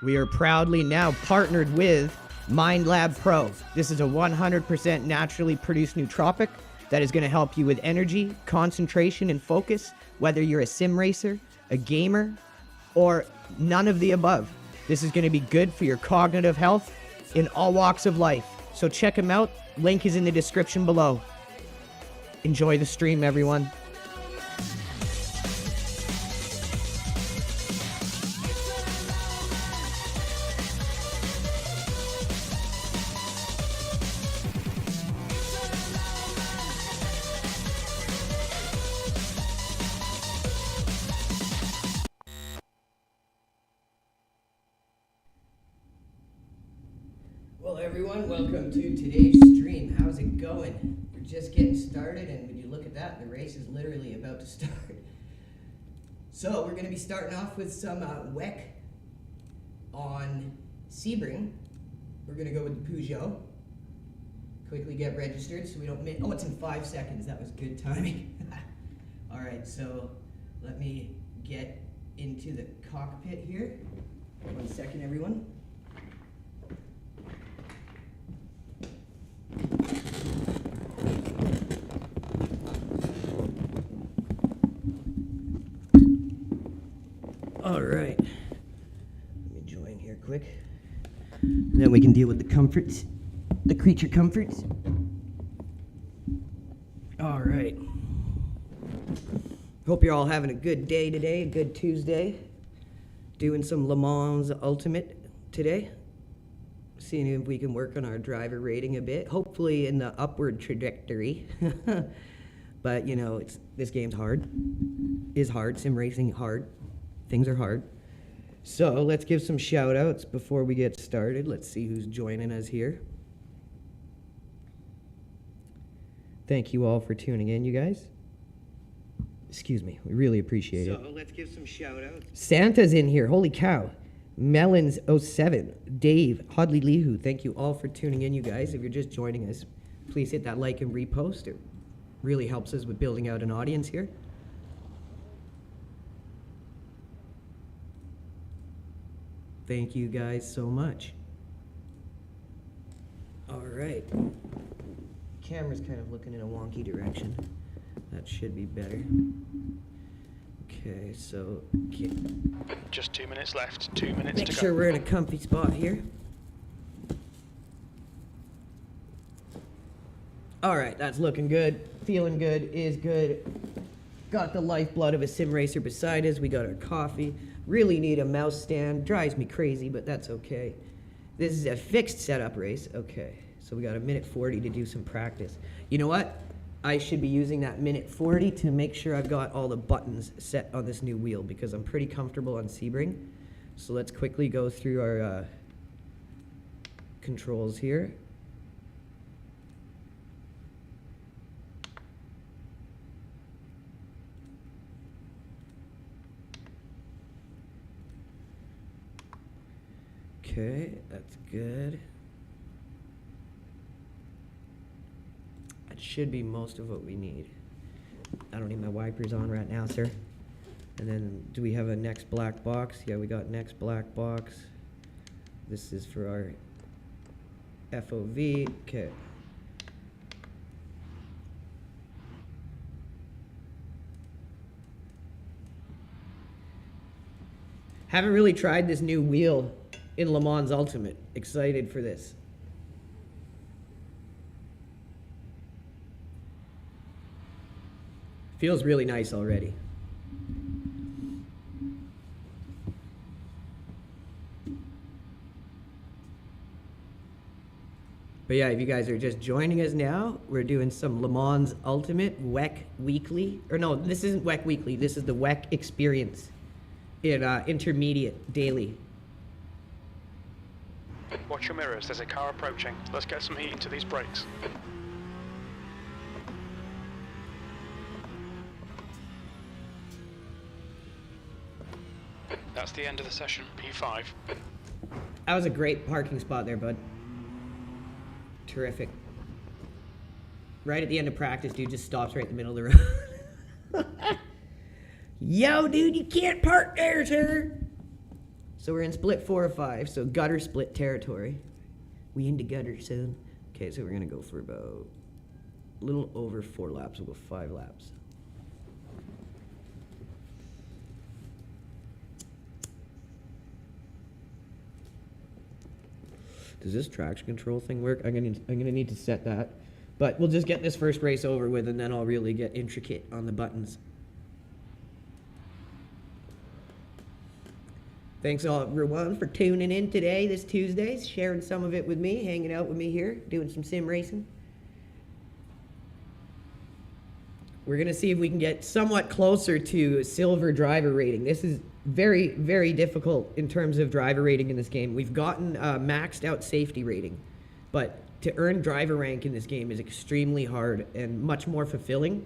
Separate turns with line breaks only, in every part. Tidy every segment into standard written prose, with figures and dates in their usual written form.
We are proudly now partnered with MindLab-PRO. This is a 100% naturally produced nootropic that is going to help you with energy, concentration, and focus, whether you're a sim racer, a gamer, or none of the above. This is going to be good for your cognitive health in all walks of life. So check them out. Link is in the description below. Enjoy the stream, everyone. Well, everyone, welcome to today's stream. How's it going? We're just getting started, and when you look at that, the race is literally about to start. So we're going to be starting off with some WEC on SEBRING. We're going to go with the Peugeot. Quickly get registered so we don't miss. Oh, it's in 5 seconds. That was good timing. All right, so let me get into the cockpit here. 1 second, everyone. All right, let me join here quick. Then we can deal with the comforts, the creature comforts. All right. Hope you're all having a good day today, a good Tuesday. Doing some Le Mans Ultimate today. Seeing if we can work on our driver rating a bit, hopefully in the upward trajectory. But you know, this game's hard. Is hard. Sim racing hard. Things are hard. So let's give some shout outs before we get started. Let's see who's joining us here. Thank you all for tuning in, you guys. Excuse me, we really appreciate it. So let's give some shout outs. Santa's in here, holy cow. Melons07, Dave, Hodley Lihu, thank you all for tuning in, you guys. If you're just joining us, please hit that like and repost. It really helps us with building out an audience here. Thank you guys so much. All right. Camera's kind of looking in a wonky direction. That should be better. Okay, so
just 2 minutes left. 2 minutes to go.
Make sure we're in a comfy spot here. All right, that's looking good. Feeling good is good. Got the lifeblood of a sim racer beside us. We got our coffee. Really need a mouse stand. Drives me crazy, but that's okay. This is a fixed setup race. Okay, so we got a minute 40 to do some practice. You know what? I should be using that minute 40 to make sure I've got all the buttons set on this new wheel because I'm pretty comfortable on SEBRING. So let's quickly go through our controls here. Okay, that's good. That should be most of what we need. I don't need my wipers on right now, sir. And then, do we have a next black box? Yeah, we got next black box. This is for our FOV. Okay. Haven't really tried this new wheel in Le Mans Ultimate. Excited for this. Feels really nice already. But yeah, if you guys are just joining us now, we're doing some Le Mans Ultimate WEC Weekly. Or no, this isn't WEC Weekly. This is the WEC Experience in Intermediate Daily.
Watch your mirrors, there's a car approaching. Let's get some heat into these brakes. That's the end of the session, P5.
That was a great parking spot there, bud. Terrific. Right at the end of practice, dude just stops right in the middle of the road. Yo, dude, you can't park there, sir. So we're in split 4 or 5, so gutter split territory. We into gutter soon. Okay, so we're gonna go for about a little over 4 laps. We'll go 5 laps. Does this traction control thing work? I'm gonna need to set that. But we'll just get this first race over with, and then I'll really get intricate on the buttons. Thanks all everyone for tuning in today, this Tuesday, sharing some of it with me, hanging out with me here, doing some sim racing. We're gonna see if we can get somewhat closer to silver driver rating. This is very, very difficult in terms of driver rating in this game. We've gotten maxed out safety rating, but to earn driver rank in this game is extremely hard and much more fulfilling.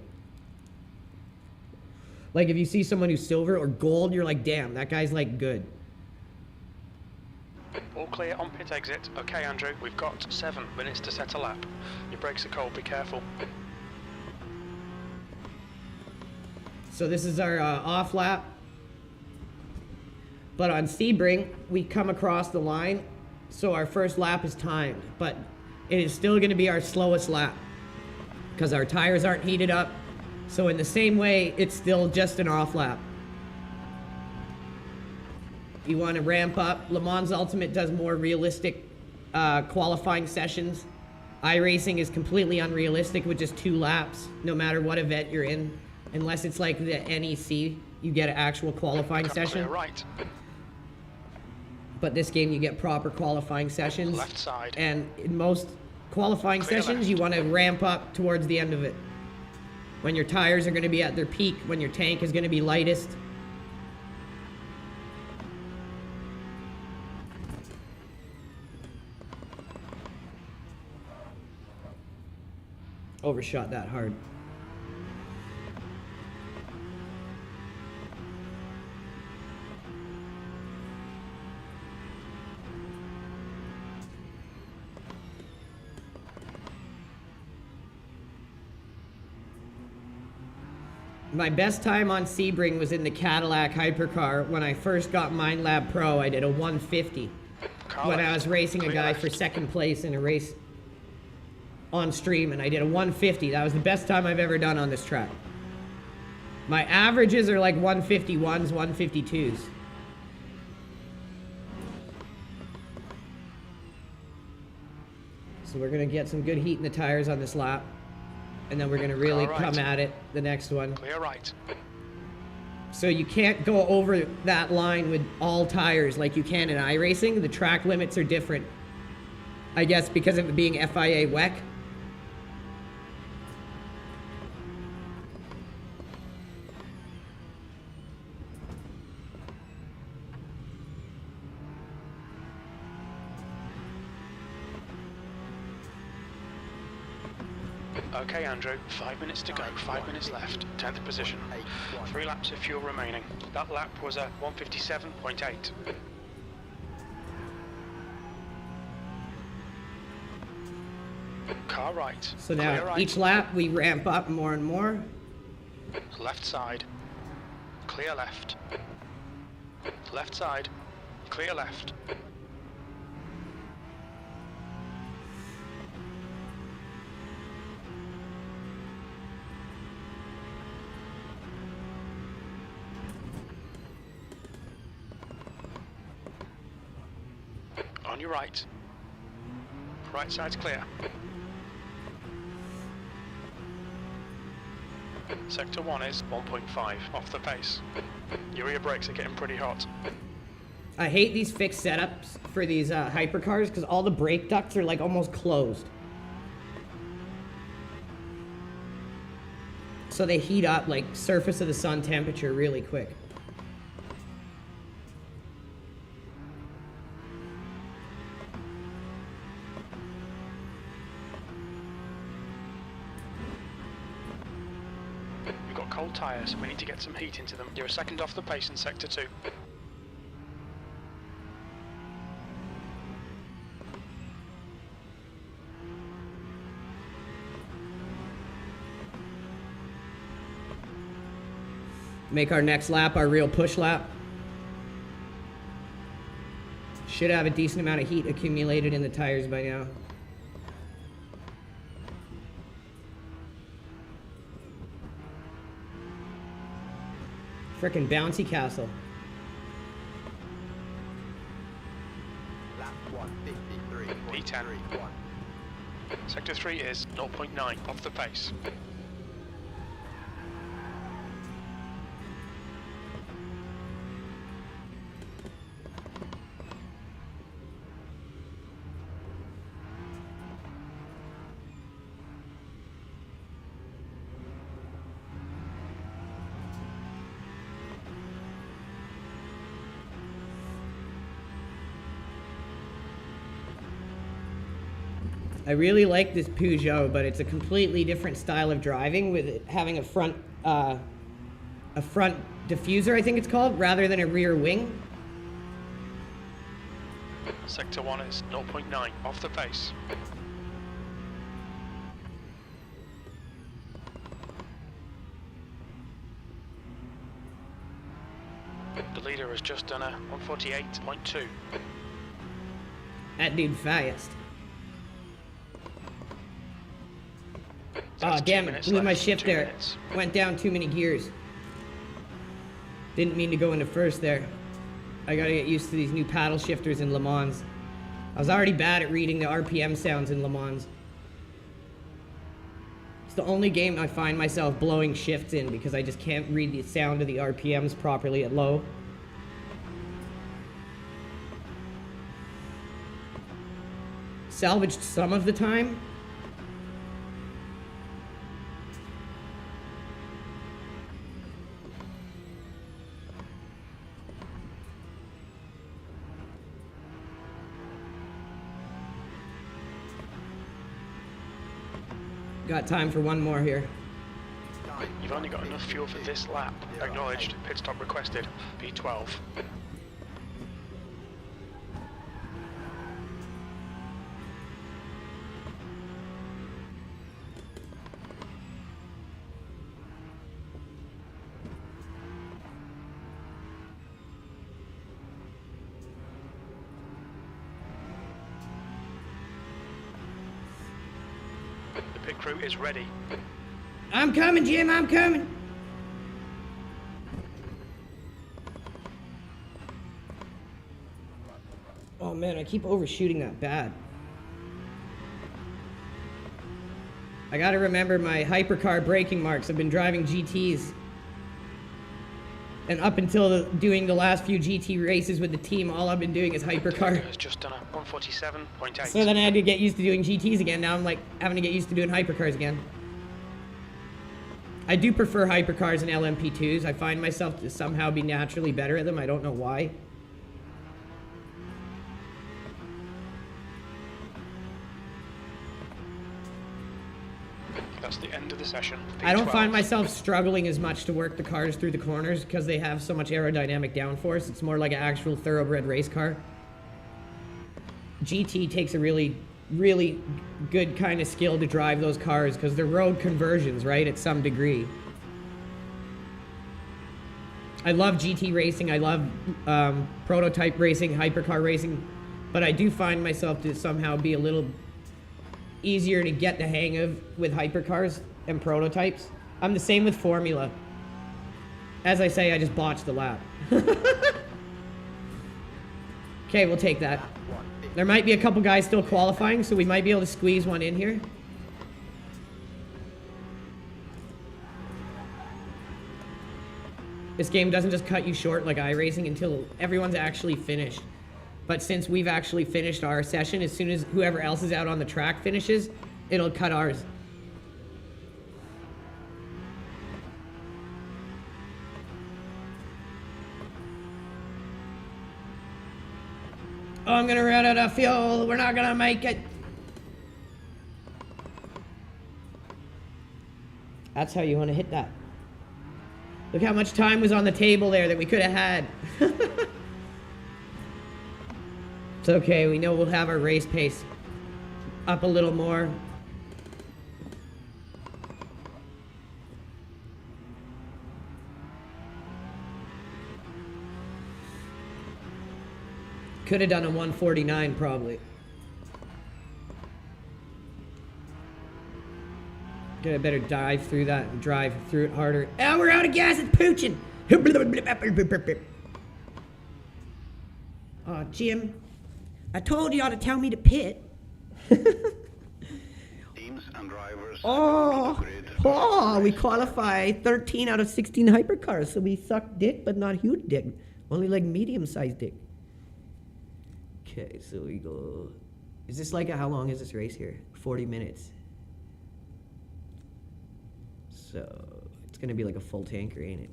Like if you see someone who's silver or gold, you're like, damn, that guy's like good.
All clear on pit exit. Okay, Andrew, we've got 7 minutes to set a lap. Your brakes are cold, be careful.
So this is our off lap. But on SEBRING, we come across the line, so our first lap is timed. But it is still going to be our slowest lap because our tires aren't heated up. So in the same way, it's still just an off lap. You want to ramp up. Le Mans Ultimate does more realistic qualifying sessions. iRacing is completely unrealistic with just 2 laps, no matter what event you're in. Unless it's like the NEC, you get an actual qualifying session.
Right.
But this game, you get proper qualifying sessions.
Left side.
And in most qualifying sessions,
left.
you want to ramp up towards the end of it. When your tires are going to be at their peak, when your tank is going to be lightest. Overshot that hard. My best time on Sebring was in the Cadillac Hypercar. When I first got MindLab Pro, I did a 150. When I was racing a guy for 2nd place in a race on stream, and I did a 150. That was the best time I've ever done on this track. My averages are like 151s, 152s. So we're gonna get some good heat in the tires on this lap. And then we're gonna really come at it the next one.
Clear right.
So you can't go over that line with all tires like you can in iRacing. The track limits are different. I guess because of it being FIA WEC.
Okay, Andrew, 5 minutes to go, 5 minutes left, 10th position. 3 laps of fuel remaining. That lap was a 157.8. Car right.
So
Clear
now
right.
each lap we ramp up more and more.
Left side. Clear left. Left side. Clear left. On your right. Right side's clear. Sector 1 is 1.5 off the pace. Your rear brakes are getting pretty hot.
I hate these fixed setups for these hypercars because all the brake ducts are like almost closed. So they heat up like surface of the sun temperature really quick.
We've got cold tyres, we need to get some heat into them. You're a second off the pace in Sector 2.
Make our next lap our real push lap. Should have a decent amount of heat accumulated in the tires by now. Frickin' bouncy castle.
Lap 153.
P10. Sector 3 is 0.9 off the pace.
I really like this Peugeot, but it's a completely different style of driving with it having a front diffuser, I think it's called, rather than a rear wing.
Sector 1 is 0.9 off the pace. The leader has just done a 148.2.
That dude fast.
That's
Oh,
2
damn it.
minutes
Blew my
left,
shift
2
there.
minutes.
Went down too many gears. Didn't mean to go into first there. I gotta get used to these new paddle shifters in Le Mans. I was already bad at reading the RPM sounds in Le Mans. It's the only game I find myself blowing shifts in because I just can't read the sound of the RPMs properly at low. Salvaged some of the time. Got time for one more here.
You've only got enough fuel for this lap. Acknowledged. Pit stop requested. P12. The pit crew is ready.
I'm coming, Jim, I'm coming. Oh man, I keep overshooting that bad. I gotta remember my hypercar braking marks. I've been driving GTs. And up until doing the last few GT races with the team, all I've been doing is hypercar.
Has just done a 147.8.
So then I had to get used to doing GTs again. Now I'm like having to get used to doing hypercars again. I do prefer hypercars and LMP2s. I find myself to somehow be naturally better at them. I don't know why.
That's the end of the session.
I don't
P12.
find myself struggling as much to work the cars through the corners because they have so much aerodynamic downforce. It's more like an actual thoroughbred race car. GT takes a really, really good kind of skill to drive those cars because they're road conversions, right, at some degree. I love GT racing. I love prototype racing, hypercar racing, but I do find myself to somehow be a little easier to get the hang of with hypercars and prototypes. I'm the same with Formula. As I say, I just botched the lap. Okay, we'll take that. There might be a couple guys still qualifying, so we might be able to squeeze one in here. This game doesn't just cut you short like iRacing until everyone's actually finished. But since we've actually finished our session, as soon as whoever else is out on the track finishes, it'll cut ours. Oh, I'm gonna run out of fuel. We're not gonna make it. That's how you want to hit that. Look how much time was on the table there that we could have had. It's okay, we know we'll have our race pace up a little more. Could have done a 149 probably. Get a better dive through that and drive through it harder. Oh, we're out of gas, it's pooching! Oh, Jim, I told you ought to tell me to pit.
Teams and drivers.
Oh, we qualify 13 out of 16 hypercars, so we suck dick, but not huge dick. Only like medium-sized dick. Okay, so we go... Is this like how long is this race here? 40 minutes. So, it's gonna be like a full tanker, ain't it?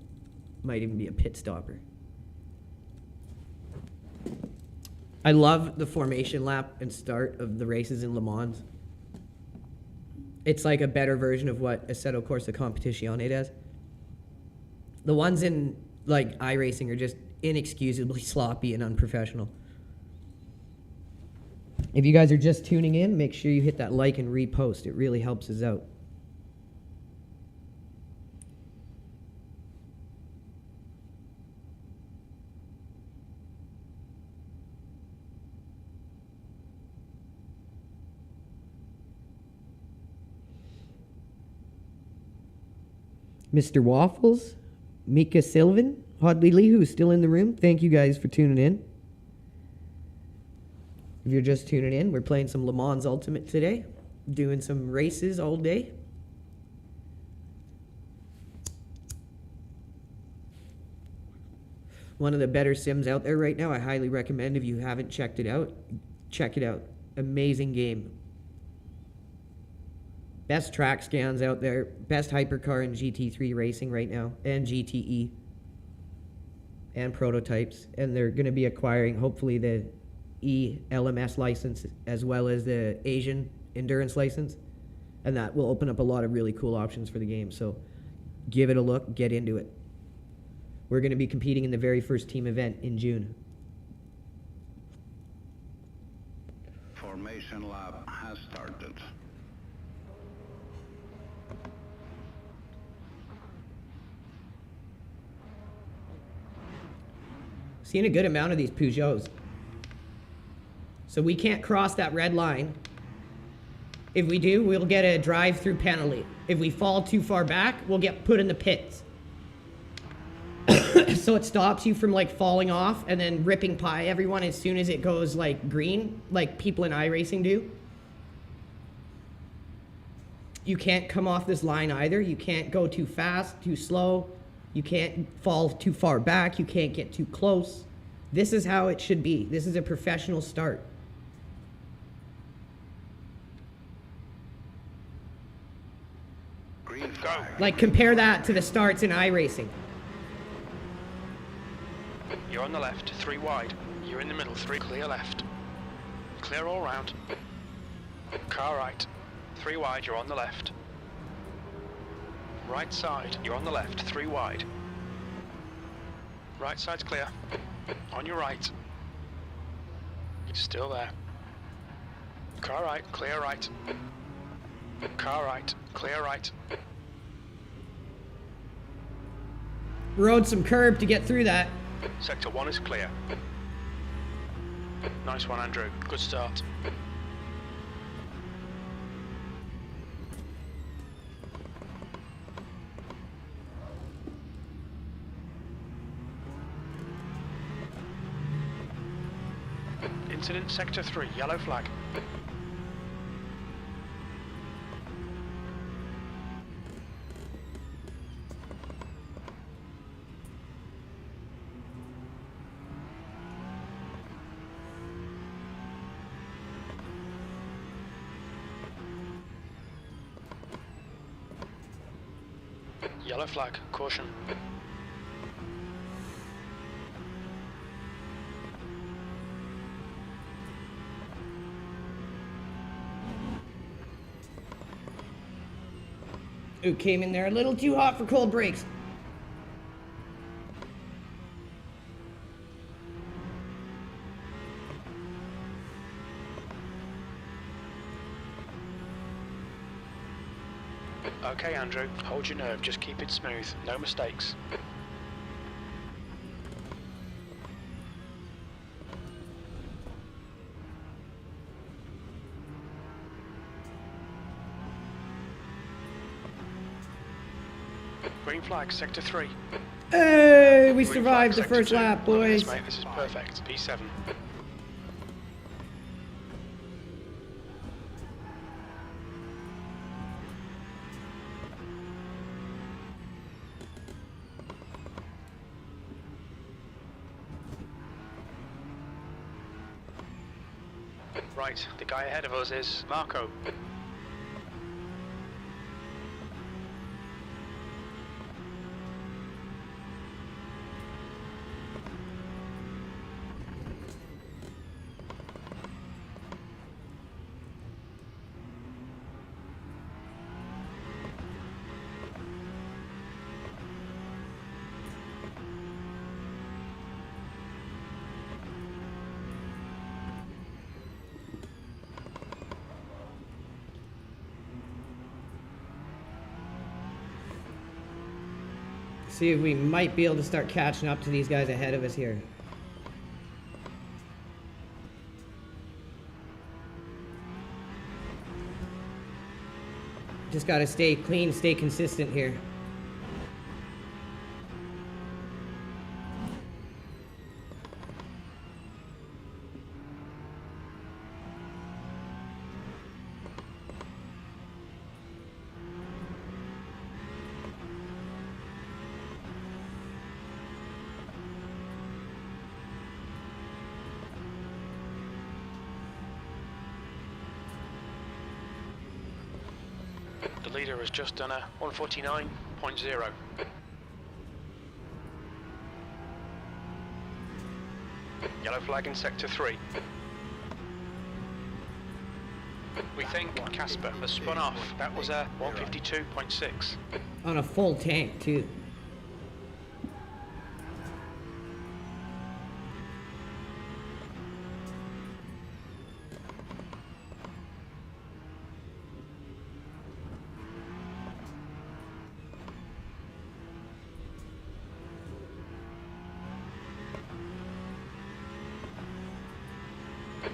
Might even be a pit stopper. I love the formation lap and start of the races in Le Mans. It's like a better version of what Assetto Corsa Competizione does. The ones in like iRacing are just inexcusably sloppy and unprofessional. If you guys are just tuning in, make sure you hit that like and repost. It really helps us out. Mr. Waffles, Mika Sylvan, Hodley Lee, who's still in the room. Thank you guys for tuning in. If you're just tuning in, we're playing some Le Mans Ultimate today. Doing some races all day. One of the better sims out there right now. I highly recommend if you haven't checked it out. Check it out. Amazing game. Best track scans out there. Best hypercar in GT3 racing right now. And GTE. And prototypes. And they're going to be acquiring, hopefully, the LMS license as well as the Asian endurance license. And that will open up a lot of really cool options for the game. So give it a look. Get into it. We're going to be competing in the very first team event in June.
Formation lap has started.
Seen a good amount of these Peugeots. So we can't cross that red line. If we do, we'll get a drive-through penalty. If we fall too far back, we'll get put in the pits. So it stops you from like falling off and then ripping pie everyone as soon as it goes like green, like people in iRacing do. You can't come off this line either. You can't go too fast, too slow. You can't fall too far back. You can't get too close. This is how it should be. This is a professional start.
Green flag.
Like compare that to the starts in iRacing.
You're on the left, 3 wide. You're in the middle, 3 clear left. Clear all round. Car right. 3 wide, you're on the left. Right side, you're on the left, 3 wide. Right side's clear. On your right. Still there. Car right, clear right. Car right, clear right.
Rode some curb to get through that.
Sector 1 is clear. Nice one, Andrew. Good start. Incident Sector 3, yellow flag. Yellow flag, caution.
Ooh, came in there a little too hot for cold brakes.
Okay, Andrew, hold your nerve, just keep it smooth, no mistakes. Green flag, Sector 3.
Hey, we
Green
survived the
flag,
first
Sector 2.
lap,
Look at this,
boys.
mate, this is perfect. P7. Right, the guy ahead of us is Marco.
See if we might be able to start catching up to these guys ahead of us here. Just gotta stay clean, stay consistent here.
The leader has just done a 149.0. Yellow flag in Sector 3. We think Casper has spun off. That was a 152.6.
On a full tank, too.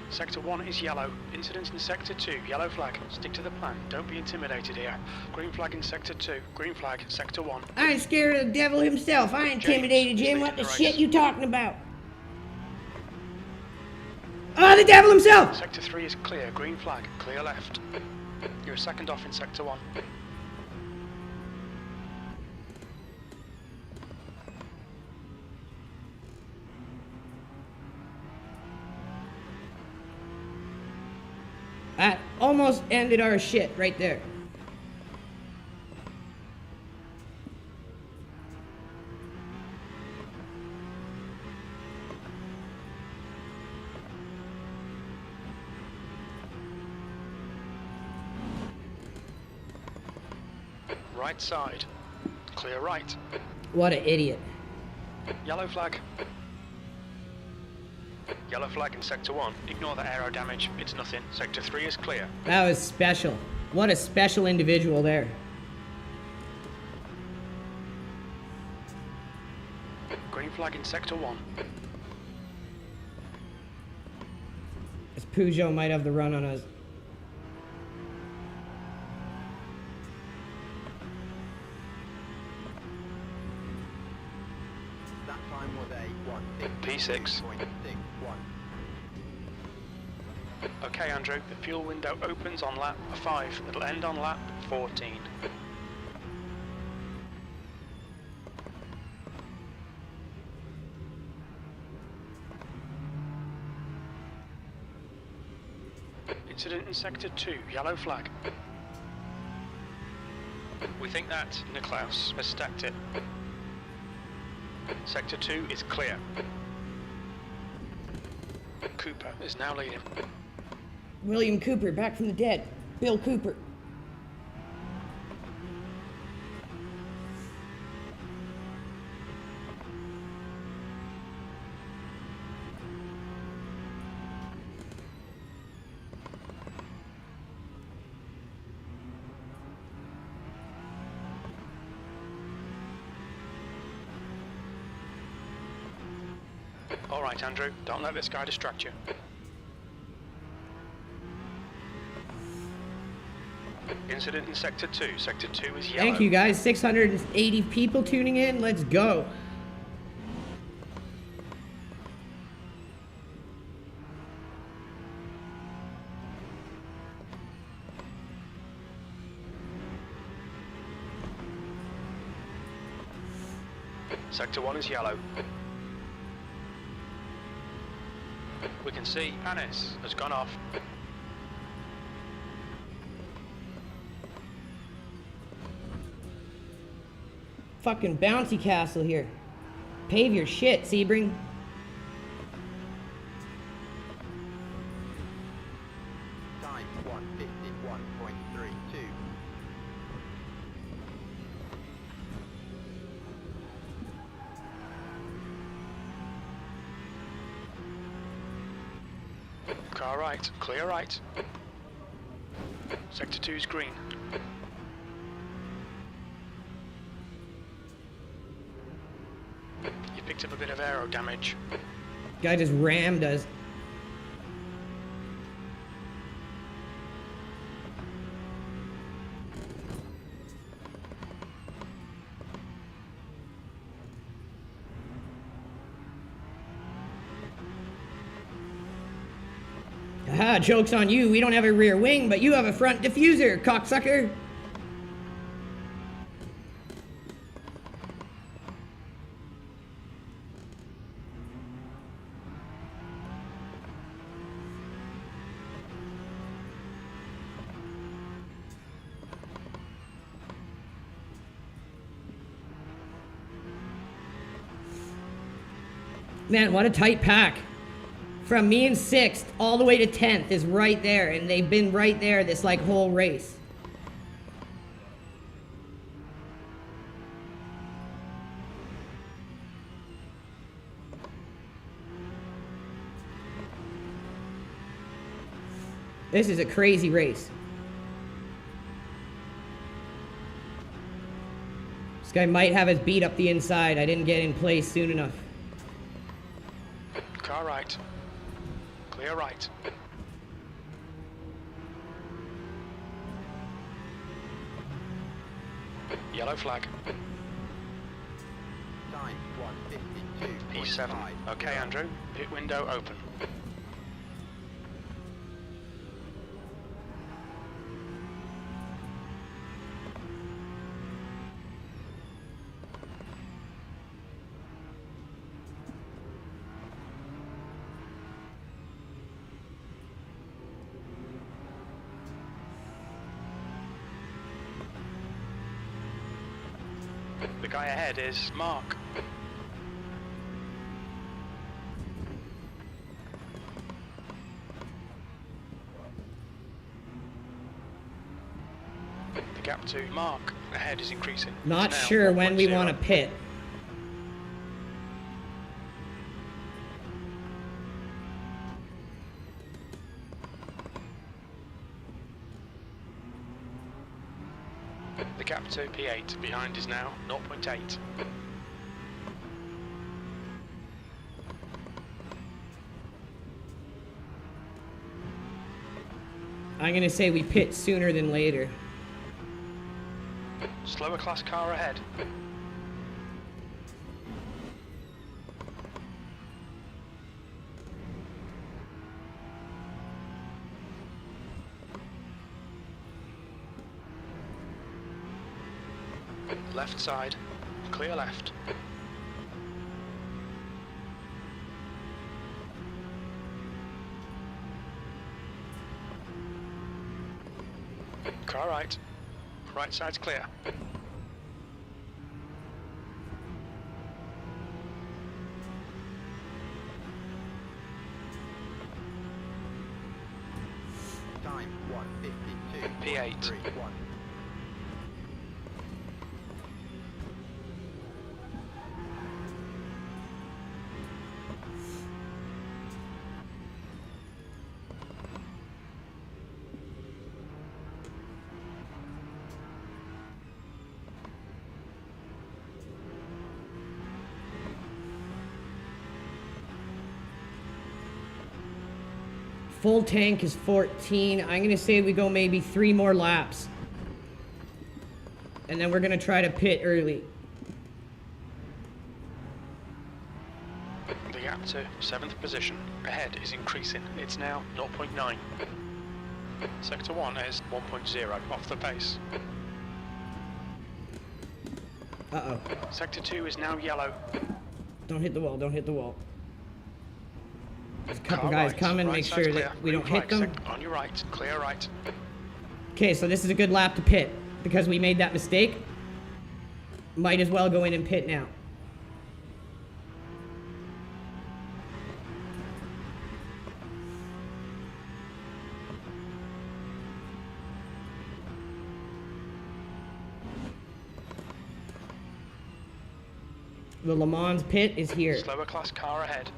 Sector 1 is yellow. Incident in Sector 2, yellow flag. Stick to the plan. Don't be intimidated here. Green flag in Sector 2. Green flag, Sector 1.
I ain't scared of the devil himself. I intimidated
James,
him. What the
leading the
shit
race.
you talking about? Oh, the devil himself!
Sector 3 is clear. Green flag. Clear left. You're a second off in Sector 1.
That almost ended our shit right there.
Right side. Clear right.
What an idiot.
Yellow flag. Yellow flag in Sector 1. Ignore the aero damage. It's nothing. Sector 3 is clear.
That was special. What a special individual there.
Green flag in Sector 1.
This Peugeot might have the run on us.
That time was a
P6.
1:6.61.
Okay, Andrew, the fuel window opens on lap 5. It'll end on lap 14. Incident in Sector 2, yellow flag. We think that Niklaus has stacked it. Sector 2 is clear. Cooper is now leading.
William Cooper, back from the dead. Bill Cooper.
All right, Andrew, don't let this guy distract you. Incident in Sector 2. Sector 2 is yellow.
Thank you guys, 680 people tuning in. Let's go.
Sector 1 is yellow. We can see Anis has gone off.
Fucking bouncy castle here. Pave your shit, Sebring.
Time 1:51.32.
Car right, clear right. Sector 2 is green. You picked up a bit of aero damage.
Guy just rammed us. Aha, joke's on you. We don't have a rear wing, but you have a front diffuser, cocksucker. Man, what a tight pack. From me in 6th all the way to 10th is right there, and they've been right there this like whole race. This is a crazy race. This guy might have his beat up the inside. I didn't get in place soon enough.
Car right. Clear right. Yellow flag.
Time 1:52.5.
P7. Okay, Andrew. Pit window open. The guy ahead is Mark. The gap to Mark. Ahead is increasing.
Not
It's now
sure when we
1.0.
want to pit.
The gap to P8 behind is now 0.8.
I'm going to say we pit sooner than later.
Slower class car ahead. Left side, clear left. Car right. Right side's clear.
Time 1:52.
P8.
3-1.
Full tank is 14. I'm going to say we go maybe 3 more laps. And then we're going to try to pit early.
The gap to 7th position ahead is increasing. It's now 0.9. Sector 1 is 1.0 off the pace.
Uh-oh.
Sector 2 is now yellow.
Don't hit the wall. Don't hit the wall. There's a couple
Car
guys
right.
coming.
Right
Make
side's
sure
clear.
that we
Green
don't hit
flag.
them.
On your right, clear right.
Okay, so this is a good lap to pit. Because we made that mistake. Might as well go in and pit now. The Le Mans pit is here.
Slower class car ahead.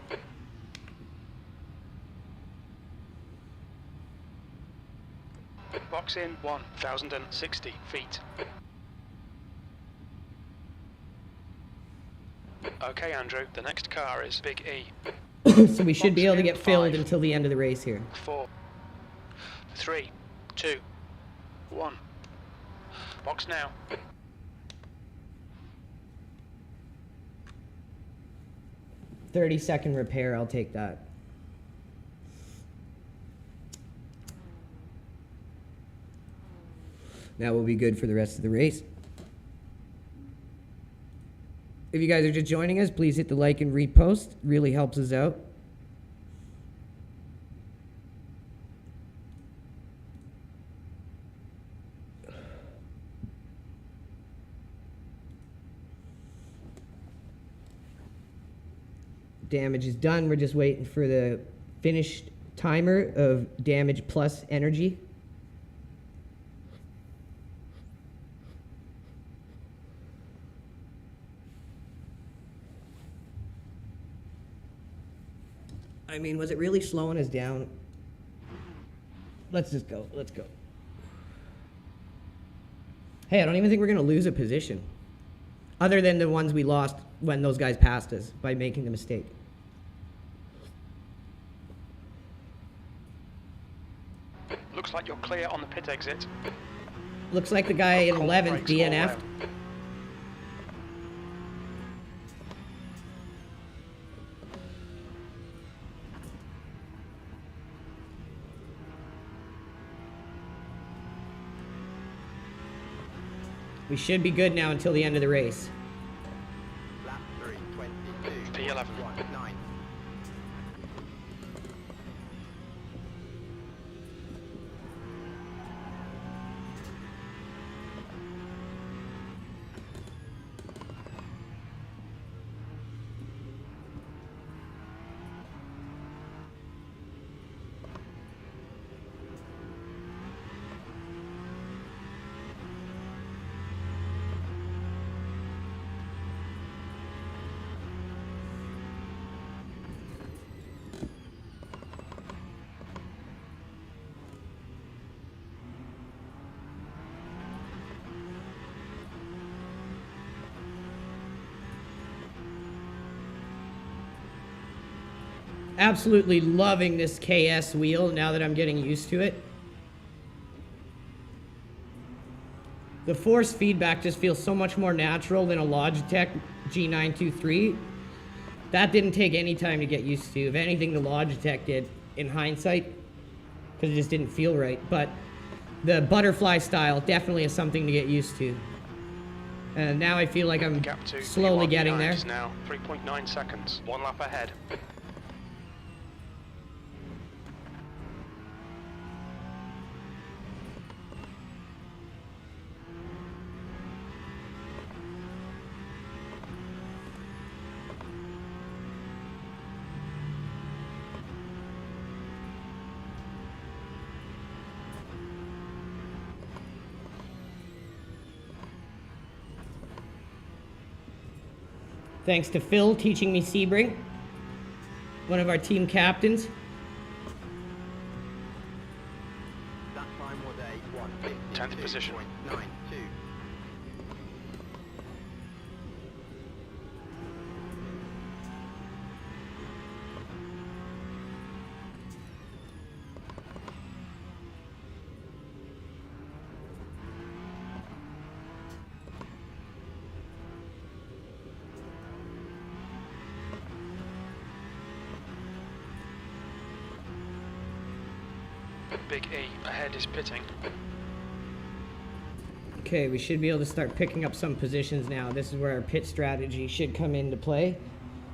Box in 1,060 feet. Okay, Andrew, the next car is Big E.
So we should be able to get
Box in
filled
5.
until the end of the race here.
4, 3, 2, 1. Box now.
"30-second repair, I'll take that. That will be good for the rest of the race. If you guys are just joining us, please hit the like and repost. Really helps us out. Damage is done. We're just waiting for the finished timer of damage plus energy. I mean, was it really slowing us down? Let's just go. Let's go. Hey, I don't even think we're going to lose a position. Other than the ones we lost when those guys passed us by making the mistake.
Looks like you're clear on the pit exit.
Looks like the guy in
Cold
11th
brakes all
DNF'd.
round.
We should be good now until the end of the race.
Lap 3:22.
P11.
1-9.
absolutely loving this KS wheel now that I'm getting used to it. The force feedback just feels so much more natural than a Logitech G923. That didn't take any time to get used to. If anything, the Logitech did in hindsight, because it just didn't feel right. But the butterfly style definitely is something to get used to. And now I feel like I'm
Gap to
slowly
P1
getting
behind
there.
is now 3.9 seconds. 1 lap ahead.
Thanks to Phil teaching me SEBRING, one of our team captains.
That time was a
10th position.
152.92.
Big E ahead is pitting.
Okay, we should be able to start picking up some positions now. This is where our pit strategy should come into play.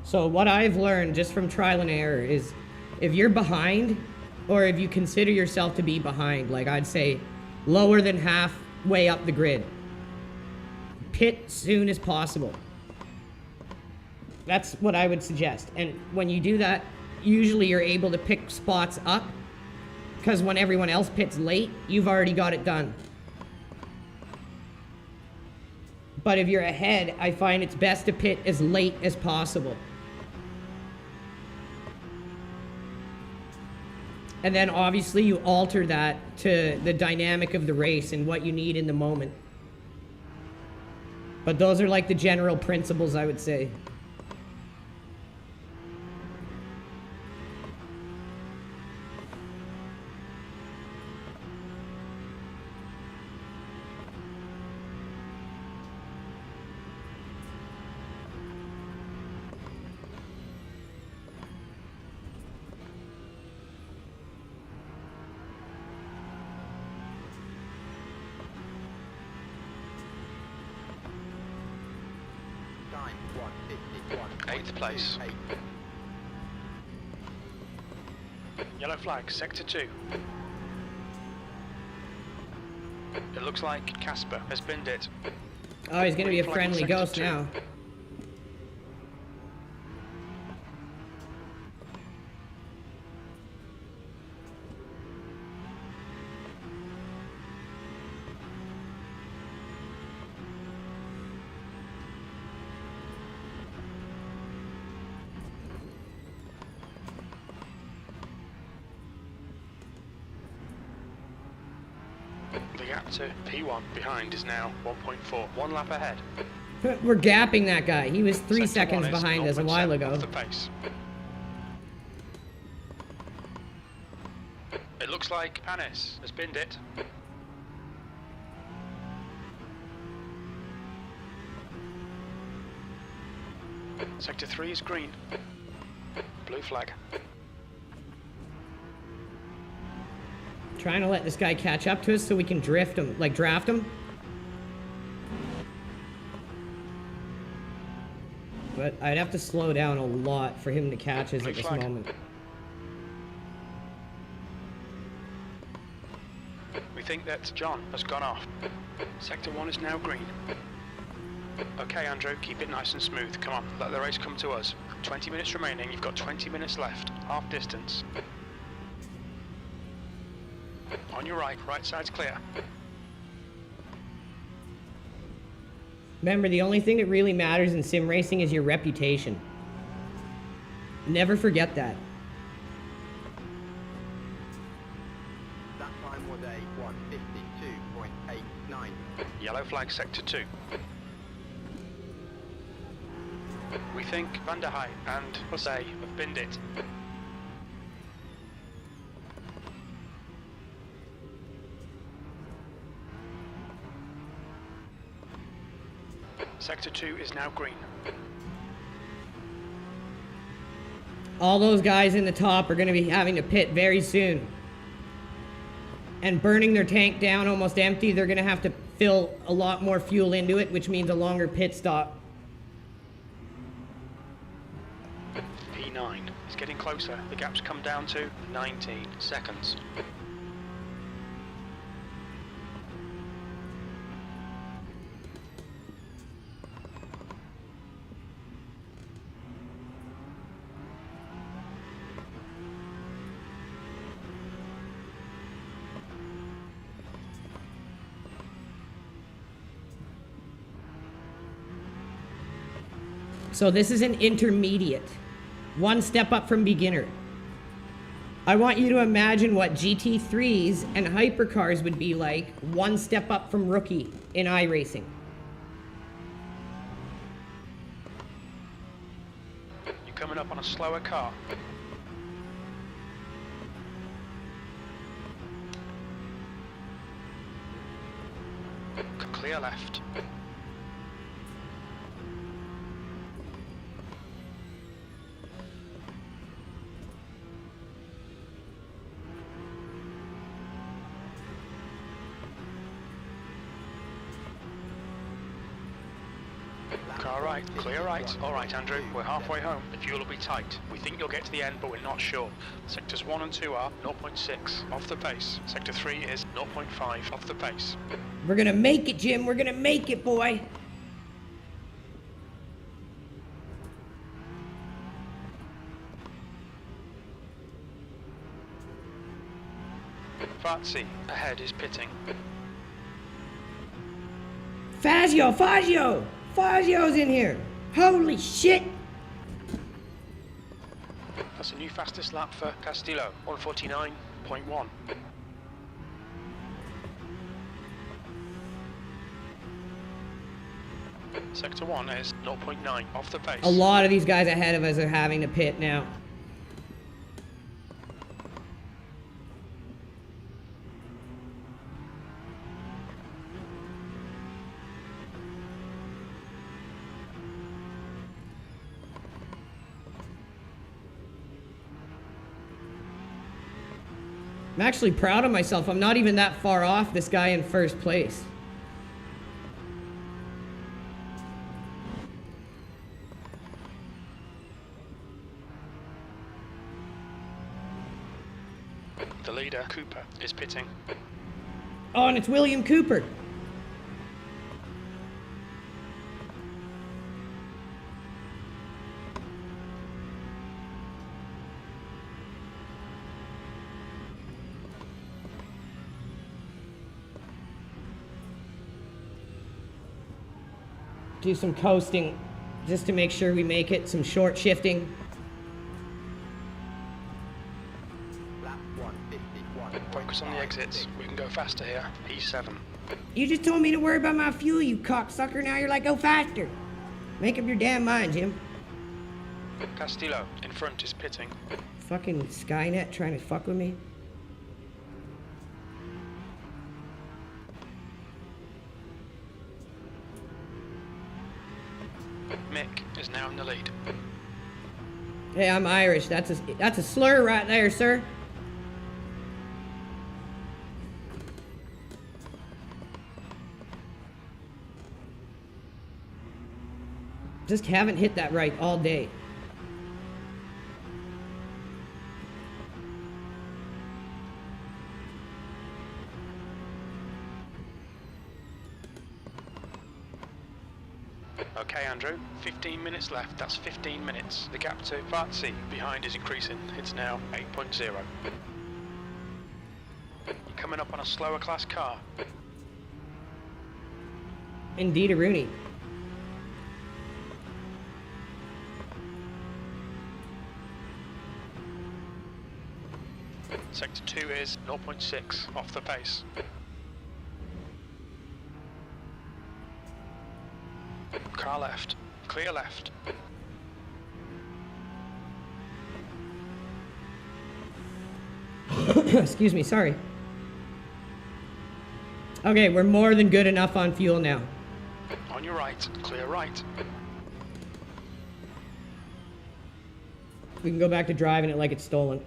So what I've learned just from trial and error is if you're behind, or if you consider yourself to be behind, like I'd say lower than halfway up the grid, pit soon as possible. That's what I would suggest. And when you do that, usually you're able to pick spots up, because when everyone else pits late, you've already got it done. But if you're ahead, I find it's best to pit as late as possible. And then obviously you alter that to the dynamic of the race and what you need in the moment. But those are like the general principles, I would say.
Time 151.
8th place. Yellow flag, sector 2. It looks like Casper has binned it.
Oh, he's gonna be a
Green flag
friendly
sector
ghost
2.
now.
The gap to P1 behind is now 1.4. 1 lap ahead.
We're gapping that guy. He was 3
Sector
seconds
1 is
behind us a while
0.7
ago.
off the pace. It looks like Panis has binned it. Sector 3 is green. Blue flag.
Trying to let this guy catch up to us so we can drift him, like draft him. But I'd have to slow down a lot for him to catch us
Blue
at this
flag.
moment.
We think that John has gone off. Sector 1 is now green. Okay, Andrew, keep it nice and smooth. Come on, let the race come to us. 20 minutes remaining, you've got 20 minutes left. Half distance. On your right, right side's clear.
Remember, the only thing that really matters in sim racing is your reputation. Never forget that.
That time was a 152.89.
Yellow flag, sector 2. We think Van der Heij and Jose have binned it. Sector 2 is now green.
All those guys in the top are going to be having to pit very soon. And burning their tank down almost empty, they're going to have to fill a lot more fuel into it, which means a longer pit stop.
P9 is getting closer. The gap's come down to 19 seconds.
So this is an intermediate. One step up from beginner. I want you to imagine what GT3s and hypercars would be like one step up from rookie in iRacing.
You're coming up on a slower car. Clear left. Car right, clear right. All right, Andrew, we're halfway home. The fuel will be tight. We think you'll get to the end, but we're not sure. Sectors 1 and 2 are 0.6 off the pace. Sector 3 is 0.5 off the pace.
We're gonna make it, Jim. We're gonna make it, boy.
Fartsy, ahead is pitting.
Fazio! Fazio's in here. Holy shit!
That's a new fastest lap for Castillo, 149.1. Sector 1 is 0.9 off the pace.
A lot of these guys ahead of us are having to pit now. I'm actually proud of myself. I'm not even that far off this guy in first place.
The leader, Cooper, is pitting.
Oh, and it's William Cooper. Do some coasting just to make sure we make it, some short shifting.
Lap 151.
Focus on the exits. We can go faster here. E7.
You just told me to worry about my fuel, you cocksucker. Now you're like, go faster. Make up your damn mind, Jim.
Castillo, in front, is pitting.
Fucking Skynet trying to fuck with me.
Mick is now in the lead.
Hey, I'm Irish. That's a slur right there, sir. Just haven't hit that right all day.
Okay, Andrew, 15 minutes left. That's 15 minutes. The gap to Fartsy behind is increasing. It's now 8.0. You're coming up on a slower class car.
Indeed, a Rooney.
Sector 2 is 0.6 off the pace. Car left. Clear left.
Excuse me, sorry. Okay, we're more than good enough on fuel now.
On On your right, clear right.
We can go back to driving it like it's stolen.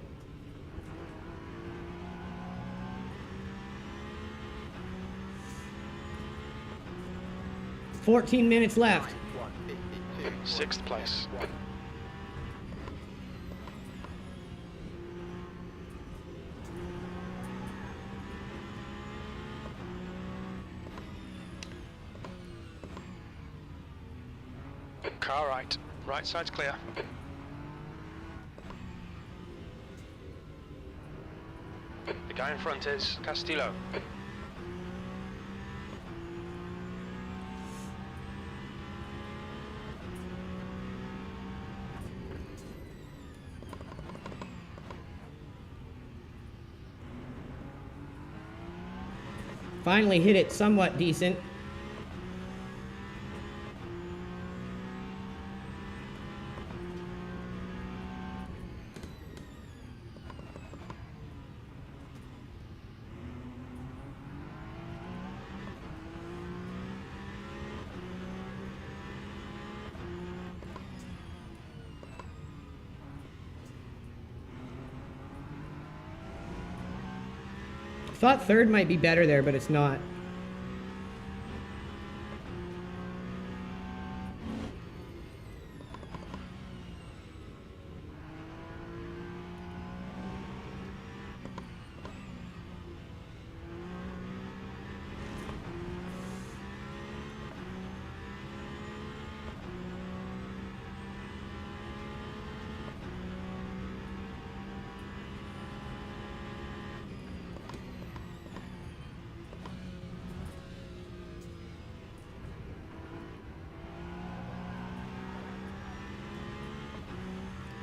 "14 minutes left."
152.
6th place. Car right. Right side's clear. The guy in front is Castillo.
Finally hit it somewhat decent. Thought third might be better there, but it's not.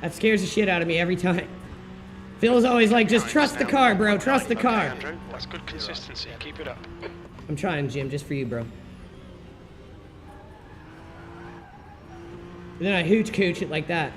That scares the shit out of me every time. Phil's always like, just trust the car, bro. Trust the car.
Andrew, that's good consistency. Keep it up.
I'm trying, Jim, just for you, bro. And then I hooch cooch it like that.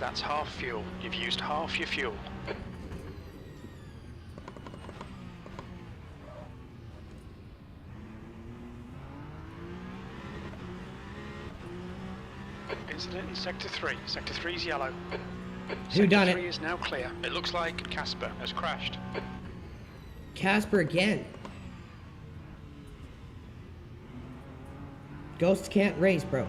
That's half fuel. You've used half your fuel. Incident in Sector 3. Sector 3's yellow.
Who done
Sector
it?
3 is now clear. It looks like Casper has crashed.
Casper again. Ghosts can't race, bro.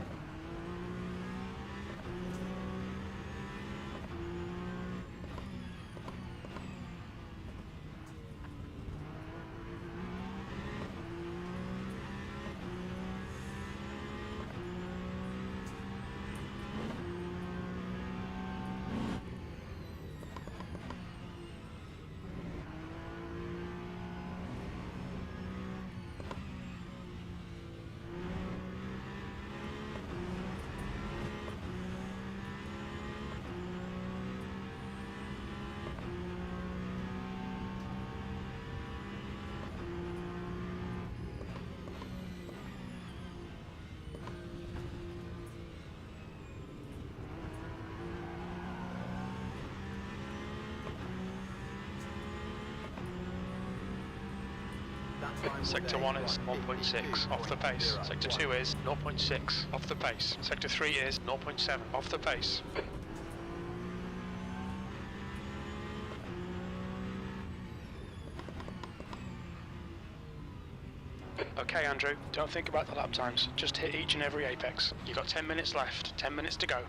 Sector 1 is 1.6 off the pace. Sector 2 is 0.6 off the pace. Sector 3 is 0.7 off the pace. Okay, Andrew, don't think about the lap times. Just hit each and every apex. You've got 10 minutes left, 10 minutes to go.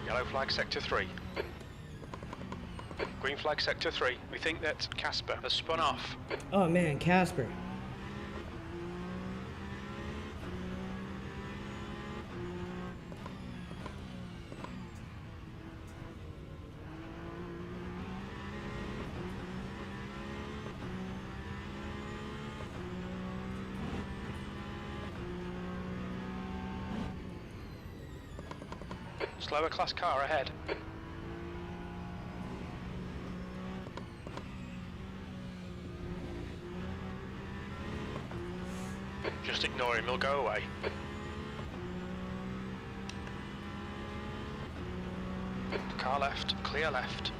Yellow flag Sector 3. Green flag Sector 3. We think that Casper has spun off.
Oh man, Casper.
Slower class car ahead. Just ignore him, he'll go away. Car left, clear left.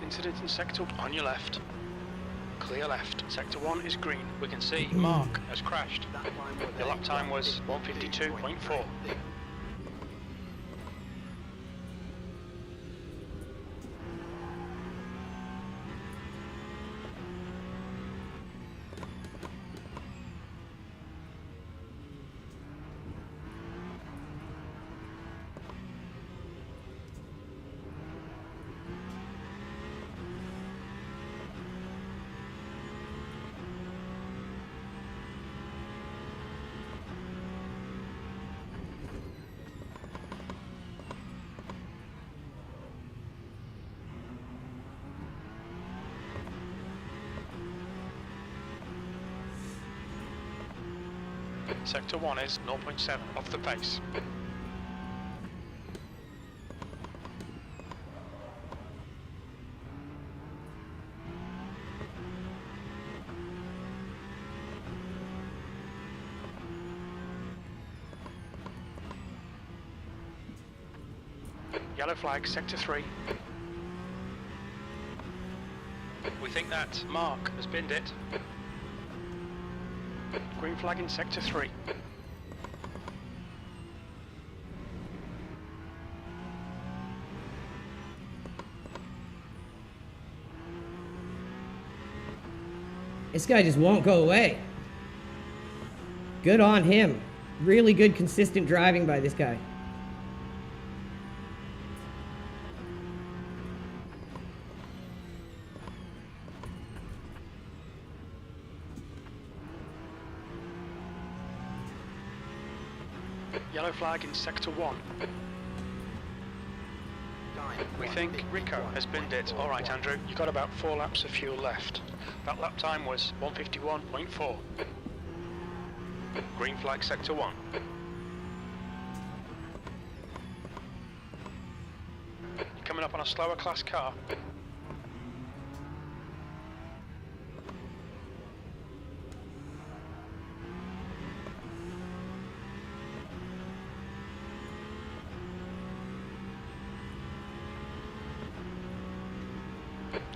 Incident in sector on your left. Clear left. Sector 1 is green. We can see Mark has crashed. The lap time was 1:52.4. Sector 1 is 0.7 off the pace. Yellow flag, sector 3. We think that Mark has binned it. Green flag in sector 3.
This guy just won't go away. Good on him. Really good, consistent driving by this guy.
Yellow flag in sector 1. We think Rico has binned it. Alright Andrew, you got about 4 laps of fuel left. That lap time was 1:51.4. Green flag sector 1. You're coming up on a slower class car.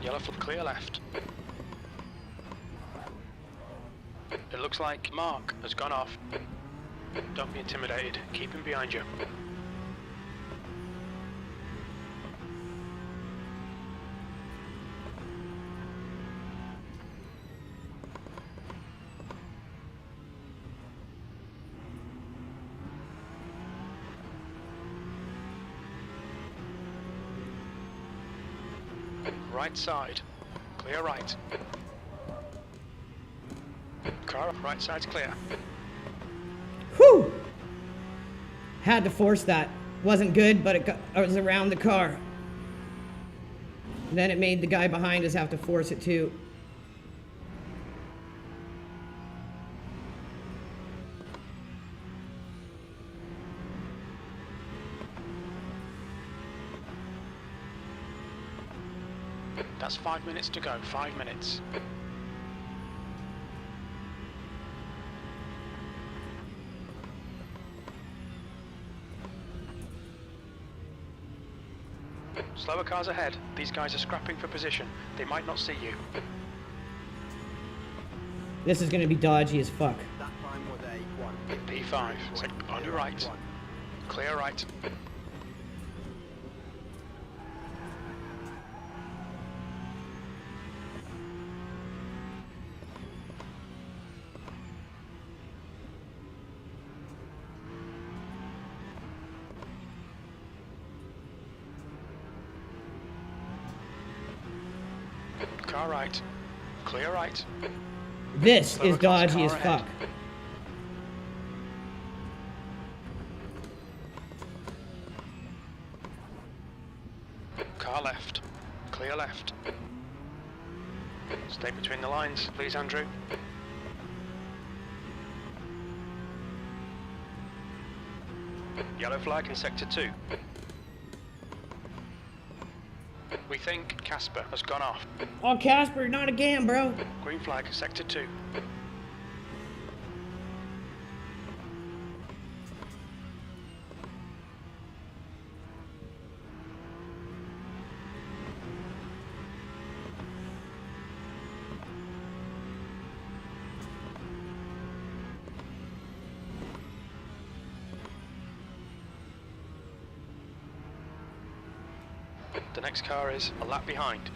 Yellow flag, clear left. It looks like Mark has gone off. Don't be intimidated, keep him behind you. Right side, clear right. Car, right side's clear.
Whew! Had to force that. Wasn't good, but it was around the car. And then it made the guy behind us have to force it too.
That's 5 minutes to go, 5 minutes. Slower cars ahead. These guys are scrapping for position. They might not see you.
This is gonna be dodgy as fuck.
That time was a 1.
P5, on your right. Clear right. Car right. Clear right.
This
Slower
is
class
dodgy
car
as
ahead.
fuck.
Car left. Clear left. Stay between the lines, please, Andrew. Yellow flag in Sector 2. We think Casper has gone off.
Oh, Casper, not again, bro.
Green flag, Sector 2. The next car is a lap behind.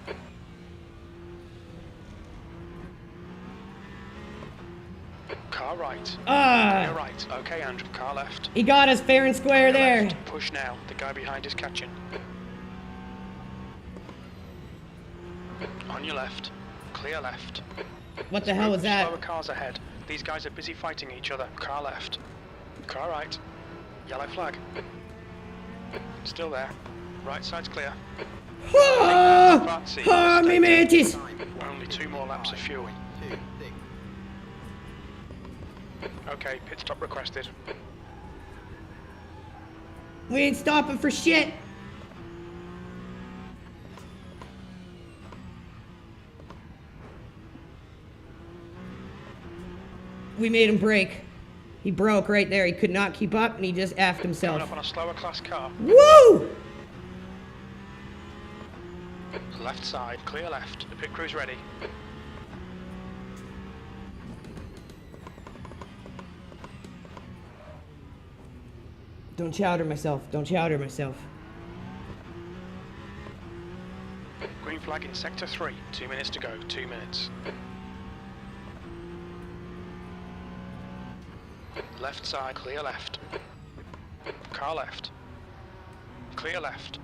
Car right. You're right. Okay, Andrew. Car left.
He got us fair and square there.
Left. Push now. The guy behind is catching. On your left. Clear left.
What the hell was that?
Slower cars ahead. These guys are busy fighting each other. Car left. Car right. Yellow flag. Still there. Right side's clear.
Me mateys.
Only 2 more laps of fuel. Okay, pit stop requested.
We ain't stopping for shit. We made him break. He broke right there. He could not keep up, and he just effed himself.
Coming up on a slower class car.
Woo!
Left side, clear left. The pit crew's ready.
Don't chowder myself. Don't chowder myself.
Green flag in Sector 3. 2 minutes to go. 2 minutes. Left side, clear left. Car left. Clear left.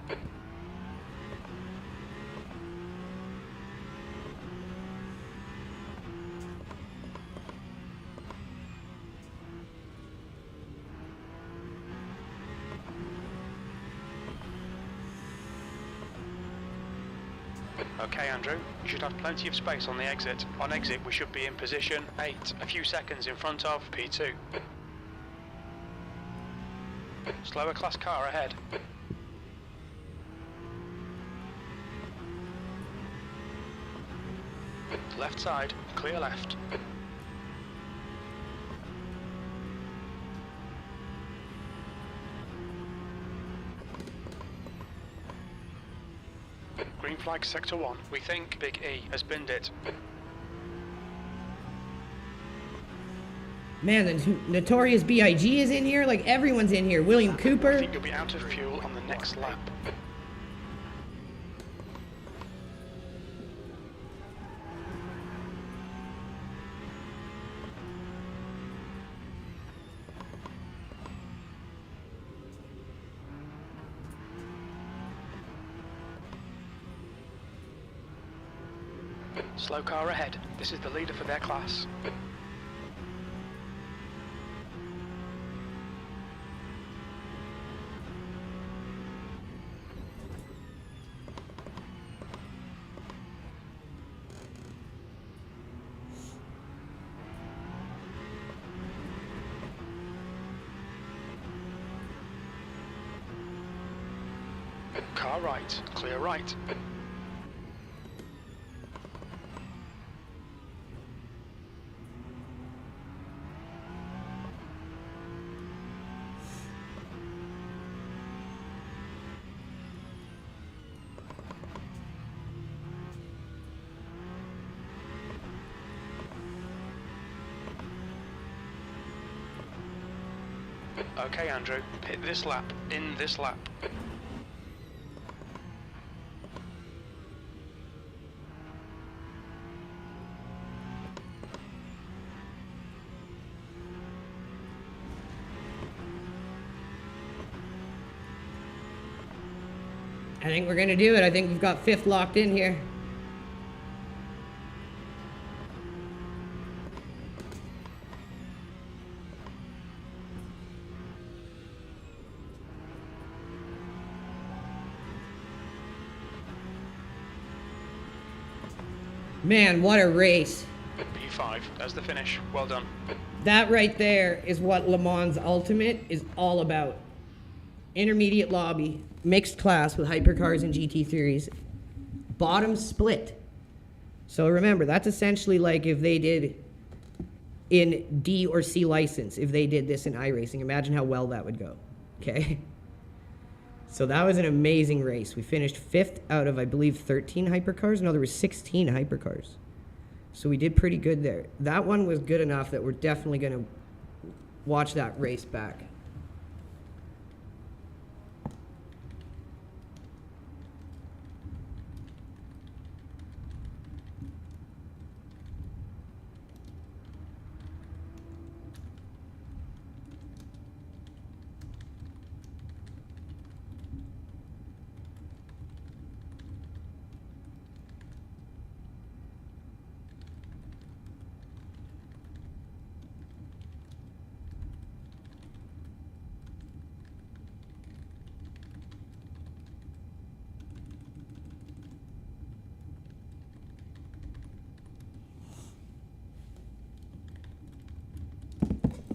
Okay, Andrew, you should have plenty of space on the exit. On exit, we should be in position 8, a few seconds in front of P2. Slower class car ahead. Left side, clear left. Green flag Sector 1. We think Big E has binned it.
Man, the notorious B.I.G. is in here. Like, everyone's in here. William
I
Cooper.
think you'll be out of fuel on the next lap. Slow car ahead. This is the leader for their class. Car right, clear right. Okay, Andrew, hit this lap, in this lap.
I think we're gonna do it. I think we've got 5th locked in here. Man, what a race.
P5, that's the finish. Well done.
That right there is what Le Mans Ultimate is all about. Intermediate lobby, mixed class with hypercars and GT series, bottom split. So remember, that's essentially like if they did in D or C license, if they did this in iRacing. Imagine how well that would go, okay? So that was an amazing race. We finished 5th out of, I believe, 13 hypercars. No, there were 16 hypercars. So we did pretty good there. That one was good enough that we're definitely going to watch that race back.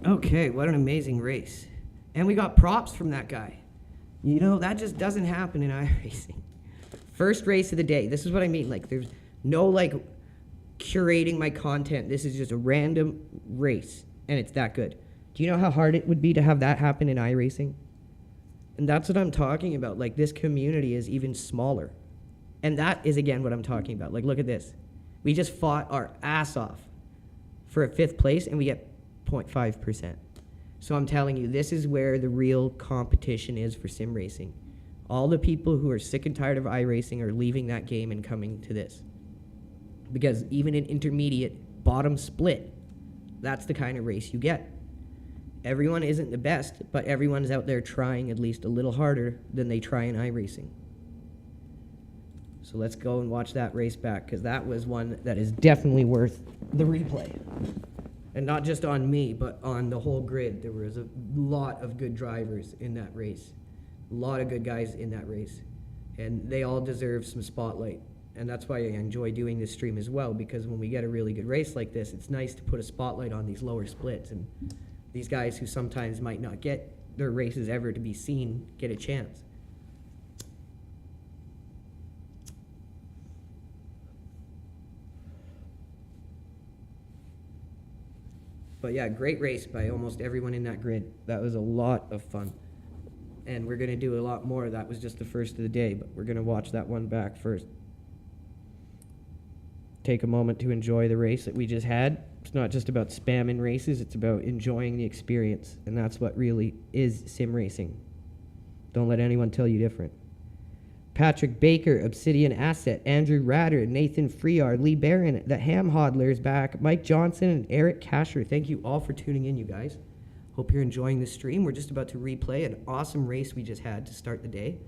Okay, what an amazing race. And we got props from that guy. You know, that just doesn't happen in iRacing. First race of the day. This is what I mean. Like, there's no, like, curating my content. This is just a random race, and it's that good. Do you know how hard it would be to have that happen in iRacing? And that's what I'm talking about. Like, this community is even smaller. And that is, again, what I'm talking about. Like, look at this. We just fought our ass off for a 5th place, and we get 0.5%. So I'm telling you, this is where the real competition is for sim racing. All the people who are sick and tired of iRacing are leaving that game and coming to this. Because even in intermediate, bottom split, that's the kind of race you get. Everyone isn't the best, but everyone's out there trying at least a little harder than they try in iRacing. So let's go and watch that race back, because that was one that is definitely worth the replay. And not just on me, but on the whole grid. There was a lot of good drivers in that race. A lot of good guys in that race. And they all deserve some spotlight. And that's why I enjoy doing this stream as well, because when we get a really good race like this, it's nice to put a spotlight on these lower splits. And these guys who sometimes might not get their races ever to be seen get a chance. But yeah, great race by almost everyone in that grid. That was a lot of fun. And we're going to do a lot more. That was just the first of the day, but we're going to watch that one back first. Take a moment to enjoy the race that we just had. It's not just about spamming races, it's about enjoying the experience. And that's what really is sim racing. Don't let anyone tell you different. Patrick Baker, Obsidian Asset, Andrew Ratter, Nathan Freard, Lee Barron, the Ham Hodler is back, Mike Johnson, and Eric Casher. Thank you all for tuning in, you guys. Hope you're enjoying the stream. We're just about to replay an awesome race we just had to start the day.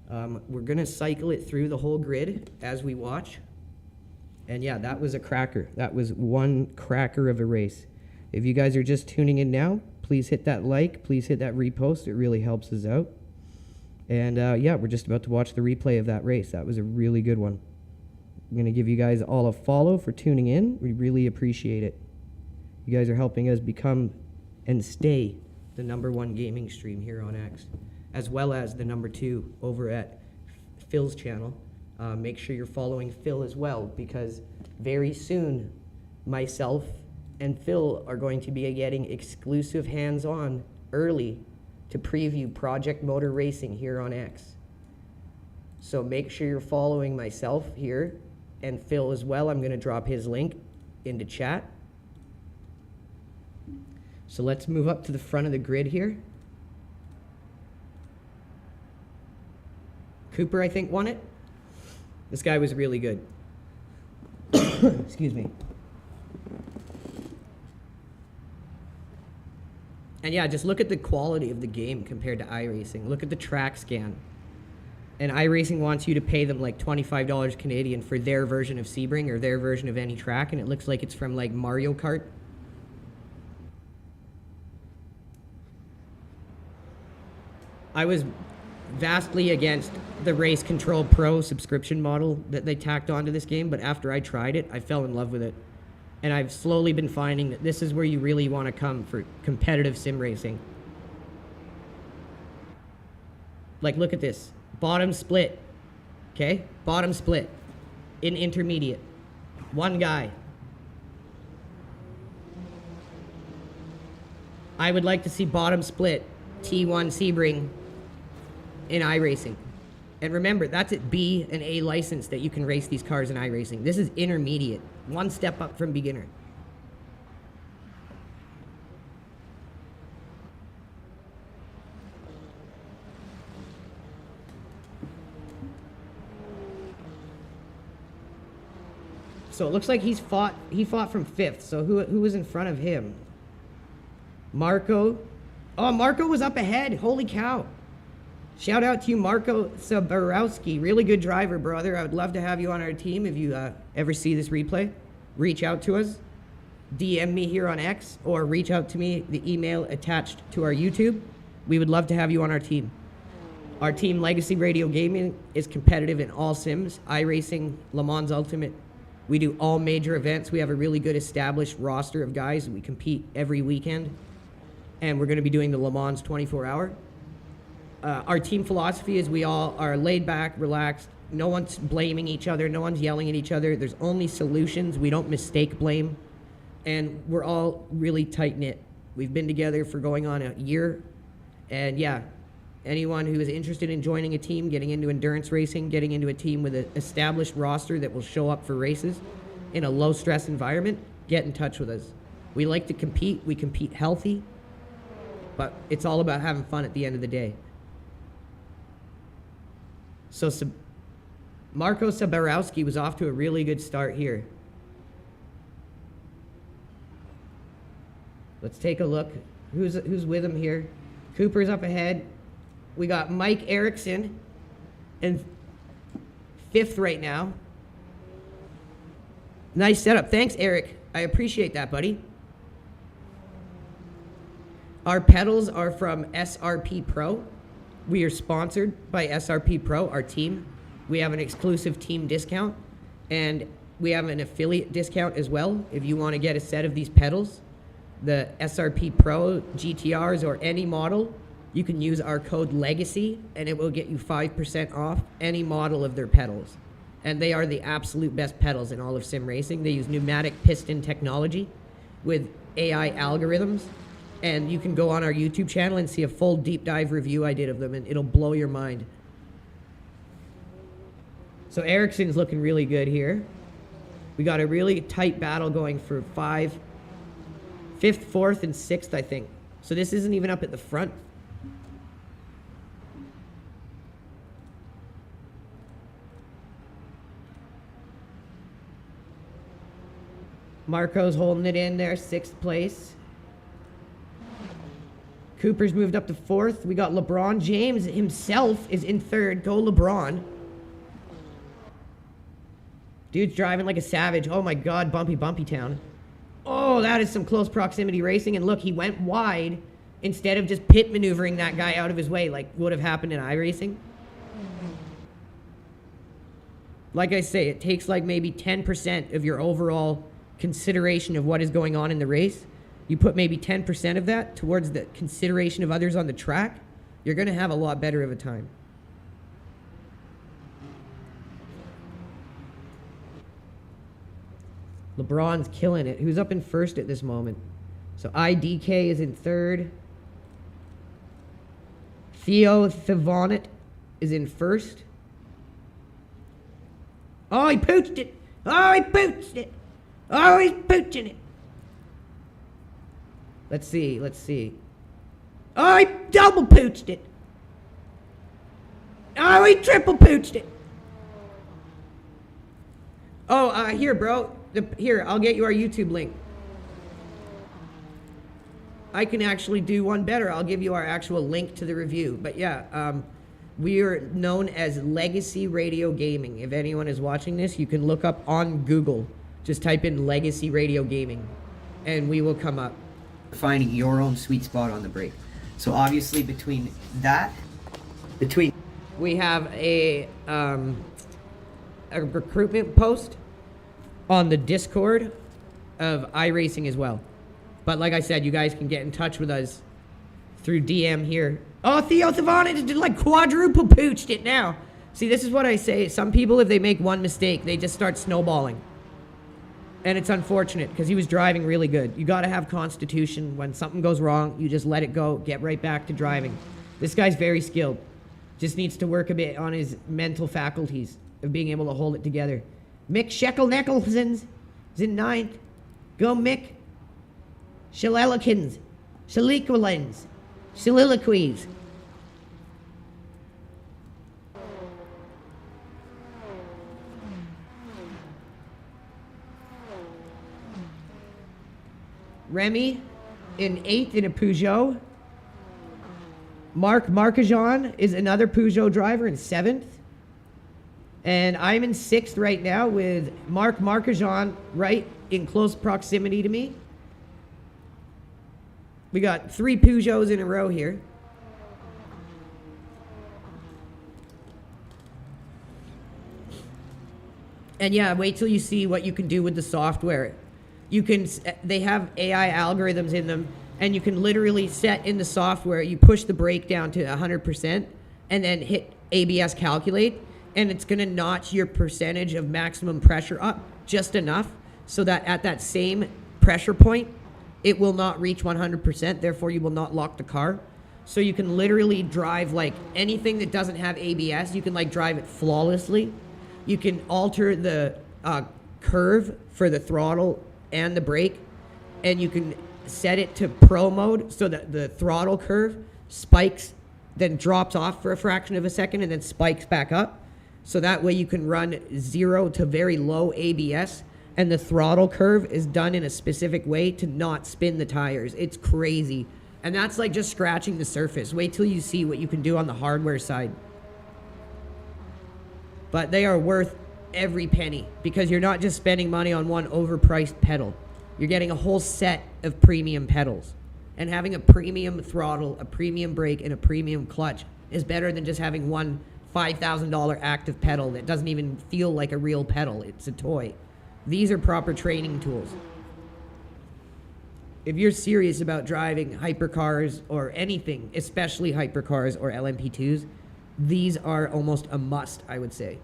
We're going to cycle it through the whole grid as we watch. And yeah, that was a cracker. That was one cracker of a race. If you guys are just tuning in now, please hit that like, please hit that repost. It really helps us out. And yeah, we're just about to watch the replay of that race. That was a really good one. I'm going to give you guys all a follow for tuning in. We really appreciate it. You guys are helping us become and stay the #1 gaming stream here on X, as well as the #2 over at Phil's channel. Make sure you're following Phil as well, because very soon myself and Phil are going to be getting exclusive hands-on early to preview Project Motor Racing here on X. So make sure you're following myself here and Phil as well. I'm going to drop his link into chat. So let's move up to the front of the grid here. Cooper, I think, won it. This guy was really good. Excuse me. And yeah, just look at the quality of the game compared to iRacing. Look at the track scan. And iRacing wants you to pay them like $25 Canadian for their version of SEBRING or their version of any track, and it looks like it's from like Mario Kart. I was vastly against the Race Control Pro subscription model that they tacked onto this game, but after I tried it, I fell in love with it. And I've slowly been finding that this is where you really want to come for competitive sim racing. Like, look at this. Bottom split. Okay? Bottom split. In intermediate. One guy. I would like to see bottom split T1 Sebring in iRacing. And remember, that's at B and A license that you can race these cars in iRacing. This is intermediate. One step up from beginner. So it looks like he fought from 5th. So who was in front of him? Marco. Oh, Marco was up ahead. Holy cow. Shout out to you, Marco Sabarowski. Really good driver, brother. I would love to have you on our team. If you ever see this replay, reach out to us. DM me here on X or reach out to me, the email attached to our YouTube. We would love to have you on our team. Our team, Legacy Radio Gaming, is competitive in all sims, iRacing, Le Mans Ultimate. We do all major events. We have a really good established roster of guys. We compete every weekend. And we're going to be doing the Le Mans 24-hour. Our team philosophy is we all are laid back, relaxed. No one's blaming each other. No one's yelling at each other. There's only solutions. We don't mistake blame. And we're all really tight-knit. We've been together for going on a year. And yeah, anyone who is interested in joining a team, getting into endurance racing, getting into a team with an established roster that will show up for races in a low-stress environment, get in touch with us. We like to compete. We compete healthy. But it's all about having fun at the end of the day. So Marco Sabarowski was off to a really good start here. Let's take a look. Who's with him here? Cooper's up ahead. We got Mike Erickson in 5th right now. Nice setup. Thanks, Eric. I appreciate that, buddy. Our pedals are from SRP-PRO. We are sponsored by SRP-PRO, our team. We have an exclusive team discount, and we have an affiliate discount as well if you want to get a set of these pedals. The SRP-PRO GTRs or any model, you can use our code LEGACY, and it will get you 5% off any model of their pedals. And they are the absolute best pedals in all of sim racing. They use pneumatic piston technology with AI algorithms. And you can go on our YouTube channel and see a full deep dive review I did of them, and it'll blow your mind. So Ericsson's looking really good here. We got a really tight battle going for 5th, 4th, and 6th, I think. So this isn't even up at the front. Marco's holding it in there, 6th place. Cooper's moved up to 4th. We got LeBron James himself is in 3rd. Go LeBron. Dude's driving like a savage. Oh my God, bumpy town. Oh, that is some close proximity racing. And look, he went wide instead of just pit maneuvering that guy out of his way like would have happened in iRacing. Like I say, it takes like maybe 10% of your overall consideration of what is going on in the race. You put maybe 10% of that towards the consideration of others on the track, you're going to have a lot better of a time. LeBron's killing it. Who's up in 1st at this moment? So IDK is in 3rd. Theo Thivonet is in 1st. Oh, he pooched it. Oh, he pooched it. Oh, he's pooching it. Let's see. Oh, he double pooched it. Oh, he triple pooched it. Oh, here, bro. Here, I'll get you our YouTube link. I can actually do one better. I'll give you our actual link to the review. But yeah, we are known as Legacy Radio Gaming. If anyone is watching this, you can look up on Google. Just type in Legacy Radio Gaming, and we will come up. Finding your own sweet spot on the brake. So obviously between we have a recruitment post on the Discord of iRacing as well. But like I said, you guys can get in touch with us through DM here. Oh, Theo Thavana did like quadruple pooched it now. See, this is what I say. Some people, if they make one mistake, they just start snowballing. And it's unfortunate because he was driving really good. You got to have constitution. When something goes wrong, you just let it go. Get right back to driving. This guy's very skilled. Just needs to work a bit on his mental faculties of being able to hold it together. Mick Sheckle-Neckleson's is in 9th. Go Mick. Shalelikins. Shaliquilins. Soliloquies. Remy in 8th in a Peugeot. Marc Marcajon is another Peugeot driver in 7th. And I'm in 6th right now with Marc Marcajon right in close proximity to me. We got 3 Peugeots in a row here. And yeah, wait till you see what you can do with the software. They have AI algorithms in them, and you can literally set in the software, you push the brake down to 100% and then hit ABS calculate, and it's gonna notch your percentage of maximum pressure up just enough so that at that same pressure point, it will not reach 100%, therefore you will not lock the car. So you can literally drive like anything that doesn't have ABS, you can like drive it flawlessly. You can alter the curve for the throttle and the brake, and you can set it to pro mode so that the throttle curve spikes, then drops off for a fraction of a second and then spikes back up. So that way you can run 0 to very low ABS, and the throttle curve is done in a specific way to not spin the tires. It's crazy. And that's like just scratching the surface. Wait till you see what you can do on the hardware side. But they are worth every penny because you're not just spending money on one overpriced pedal. You're getting a whole set of premium pedals. And having a premium throttle, a premium brake, and a premium clutch is better than just having one $5,000 active pedal that doesn't even feel like a real pedal. It's a toy. These are proper training tools. If you're serious about driving hypercars or anything, especially hypercars or LMP2s, these are almost a must, I would say.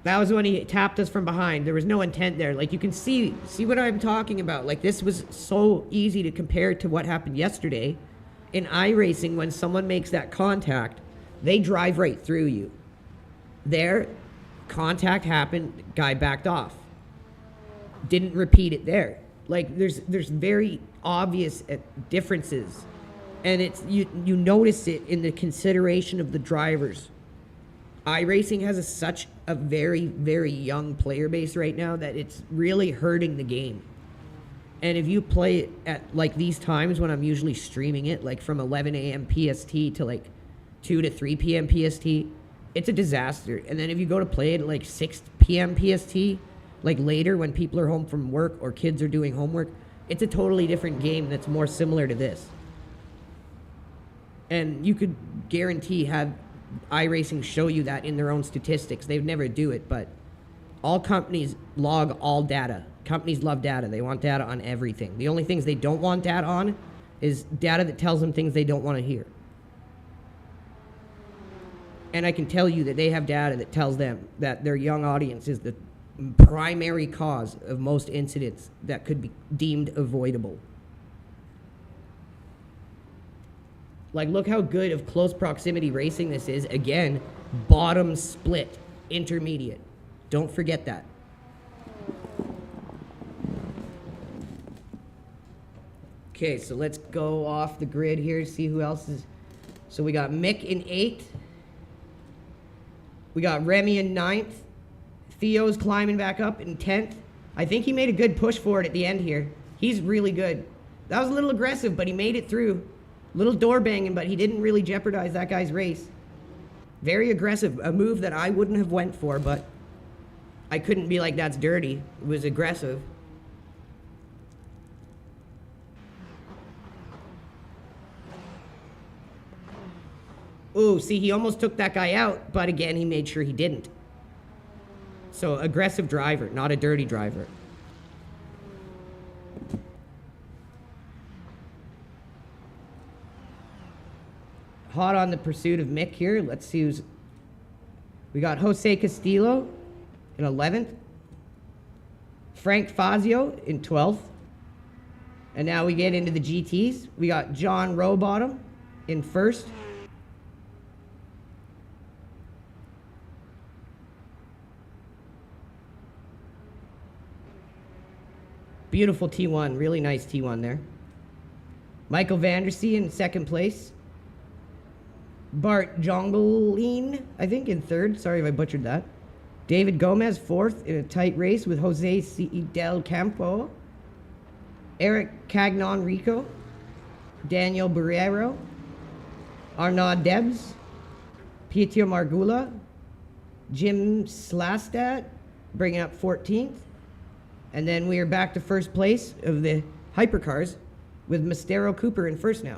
That was when he tapped us from behind. There was no intent there. Like, you can see what I'm talking about. Like, this was so easy to compare to what happened yesterday. In iRacing, when someone makes that contact, they drive right through you. There, contact happened, guy backed off. Didn't repeat it there. Like, there's very obvious differences. And it's you notice it in the consideration of the drivers. iRacing has such a very, very young player base right now that it's really hurting the game. And if you play it at like these times when I'm usually streaming it, like from 11 a.m. PST to like 2 to 3 p.m. PST, it's a disaster. And then if you go to play it at like 6 p.m. PST, like later when people are home from work or kids are doing homework, it's a totally different game that's more similar to this. And you could guarantee have iRacing show you that in their own statistics. They'd never do it, but all companies log all data. Companies love data. They want data on everything. The only things they don't want data on is data that tells them things they don't want to hear. And I can tell you that they have data that tells them that their young audience is the primary cause of most incidents that could be deemed avoidable. Like, look how good of close proximity racing this is. Again, bottom split, intermediate. Don't forget that. Okay, so let's go off the grid here, see who else is. So we got Mick in 8th. We got Remy in 9th. Theo's climbing back up in 10th. I think he made a good push for it at the end here. He's really good. That was a little aggressive, but he made it through. Little door banging, but he didn't really jeopardize that guy's race. Very aggressive, a move that I wouldn't have went for, but I couldn't be like, that's dirty. It was aggressive. Ooh, see, he almost took that guy out, but again, he made sure he didn't. So, aggressive driver, not a dirty driver. Hot on the pursuit of Mick here. Let's see who's... We got Jose Castillo in 11th. Frank Fazio in 12th. And now we get into the GTs. We got John Rowbottom in 1st. Beautiful T1, really nice T1 there. Michael Vandersee in 2nd place. Bart Jongeline, I think, in 3rd. Sorry if I butchered that. David Gomez, 4th in a tight race with Jose C. Del Campo. Eric Cagnon Rico. Daniel Barrero. Arnaud Debs. Pietro Margula. Jim Slastat, bringing up 14th. And then we are back to 1st place of the hypercars with Mistero Cooper in 1st now.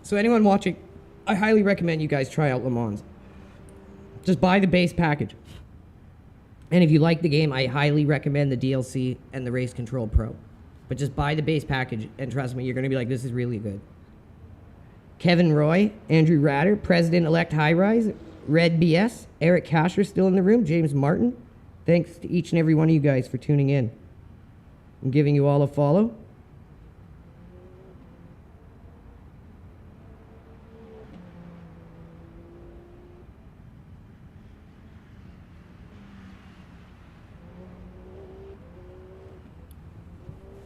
So anyone watching, I highly recommend you guys try out Le Mans. Just buy the base package. And if you like the game, I highly recommend the DLC and the Race Control Pro. But just buy the base package, and trust me, you're going to be like, this is really good. Kevin Roy, Andrew Ratter, President-elect High Rise, Red BS, Eric Kasher still in the room, James Martin. Thanks to each and every one of you guys for tuning in. I'm giving you all a follow.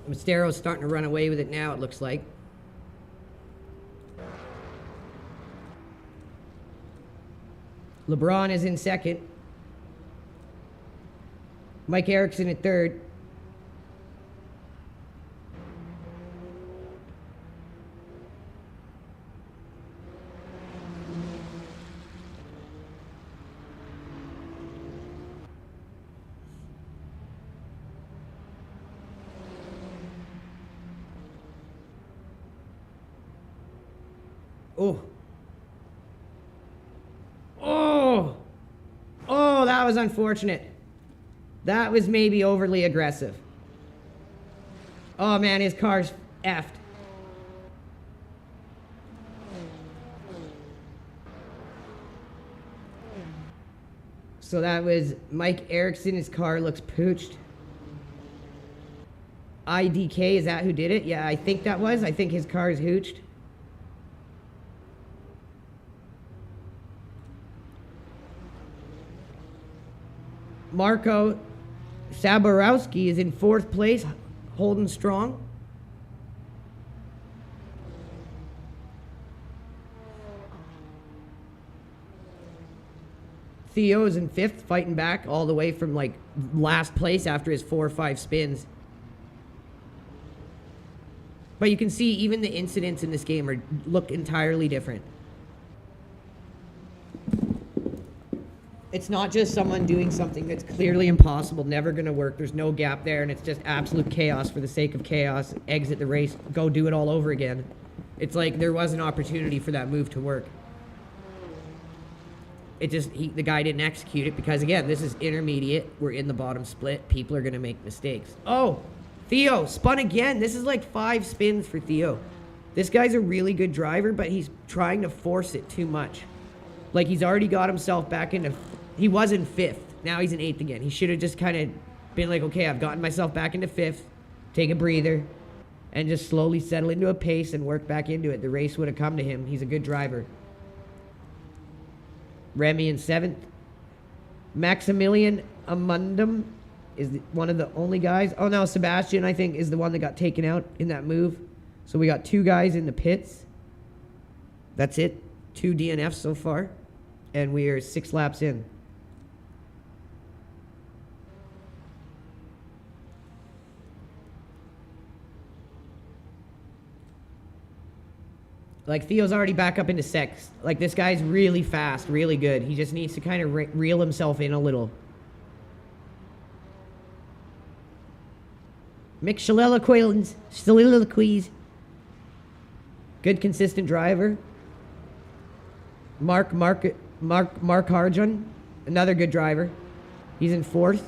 Mistero's starting to run away with it now, it looks like. LeBron is in 2nd. Mike Erickson at 3rd. Oh. Oh. Oh, that was unfortunate. That was maybe overly aggressive. Oh man, his car's effed. So that was Mike Erickson. His car looks pooched. IDK, is that who did it? Yeah, I think that was. I think his car is hooched. Marco Saborowski is in 4th place, holding strong. Theo is in 5th, fighting back all the way from like last place after his 4 or 5 spins. But you can see even the incidents in this game look entirely different. It's not just someone doing something that's clearly impossible, never going to work. There's no gap there, and it's just absolute chaos for the sake of chaos. Exit the race, go do it all over again. It's like there was an opportunity for that move to work. It just, the guy didn't execute it because, again, this is intermediate. We're in the bottom split. People are going to make mistakes. Oh, Theo spun again. This is like 5 spins for Theo. This guy's a really good driver, but he's trying to force it too much. Like, he's already got himself back into... He was in 5th. Now he's in 8th again. He should have just kind of been like, okay, I've gotten myself back into 5th. Take a breather. And just slowly settle into a pace and work back into it. The race would have come to him. He's a good driver. Remy in 7th. Maximilian Amundum is one of the only guys. Oh, no, Sebastian, I think, is the one that got taken out in that move. So we got 2 guys in the pits. That's it. 2 DNFs so far. And we are 6 laps in. Like, Theo's already back up into sixth. Like, this guy's really fast, really good. He just needs to kind of reel himself in a little. Mix soliloquies. Good, consistent driver. Mark Harjon, another good driver. He's in 4th.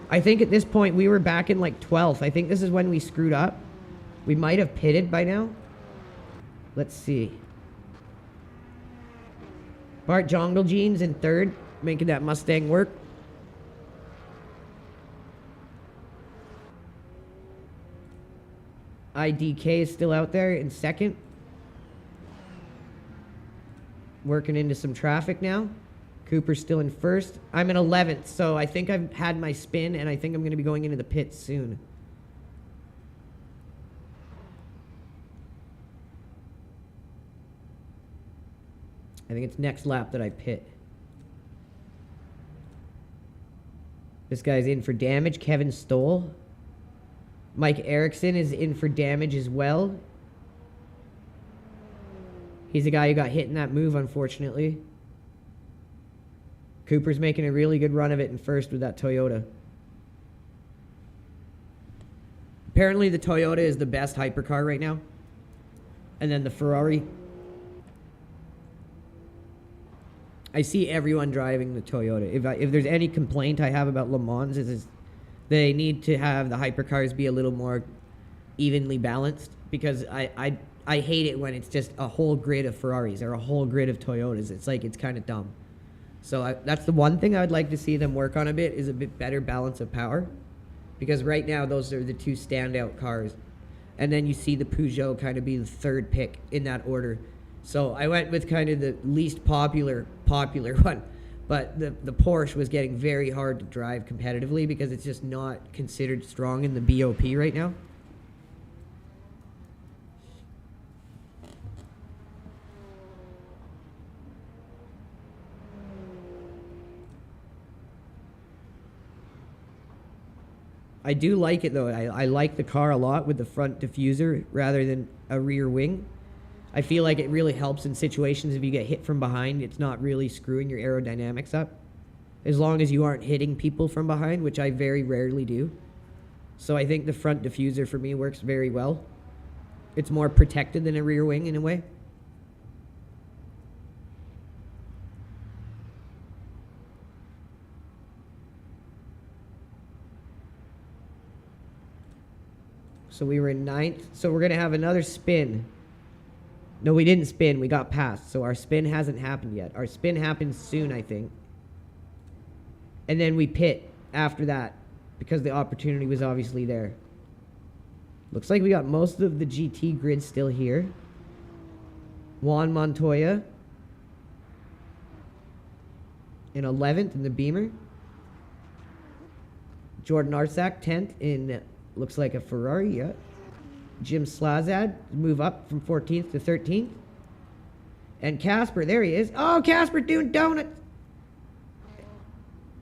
I think at this point we were back in like 12th. I think this is when we screwed up. We might have pitted by now. Let's see. Bart Jongle Jeans in 3rd, making that Mustang work. IDK is still out there in 2nd. Working into some traffic now. Cooper's still in 1st. I'm in 11th, so I think I've had my spin, and I think I'm going to be going into the pits soon. I think it's next lap that I pit. This guy's in for damage. Kevin Stoll. Mike Erickson is in for damage as well. He's the guy who got hit in that move, unfortunately. Cooper's making a really good run of it in 1st with that Toyota. Apparently the Toyota is the best hypercar right now. And then the Ferrari. I see everyone driving the Toyota. If there's any complaint I have about Le Mans is they need to have the hypercars be a little more evenly balanced, because I hate it when it's just a whole grid of Ferraris or a whole grid of Toyotas. It's like, it's kind of dumb. So that's the one thing I would like to see them work on a bit, is a bit better balance of power, because right now those are the two standout cars. And then you see the Peugeot kind of be the 3rd pick in that order. So I went with kind of the least popular one. But the Porsche was getting very hard to drive competitively because it's just not considered strong in the BOP right now. I do like it though. I like the car a lot with the front diffuser rather than a rear wing. I feel like it really helps in situations if you get hit from behind. It's not really screwing your aerodynamics up, as long as you aren't hitting people from behind, which I very rarely do. So I think the front diffuser for me works very well. It's more protected than a rear wing in a way. So we were in 9th. So we're going to have another spin. No, we didn't spin. We got passed. So our spin hasn't happened yet. Our spin happens soon, I think. And then we pit after that, because the opportunity was obviously there. Looks like we got most of the GT grid still here. Juan Montoya in 11th in the Beamer. Jordan Arsak 10th in, looks like a Ferrari, yeah. Jim Slazad move up from 14th to 13th. And Casper, there he is. Oh, Casper doing donuts.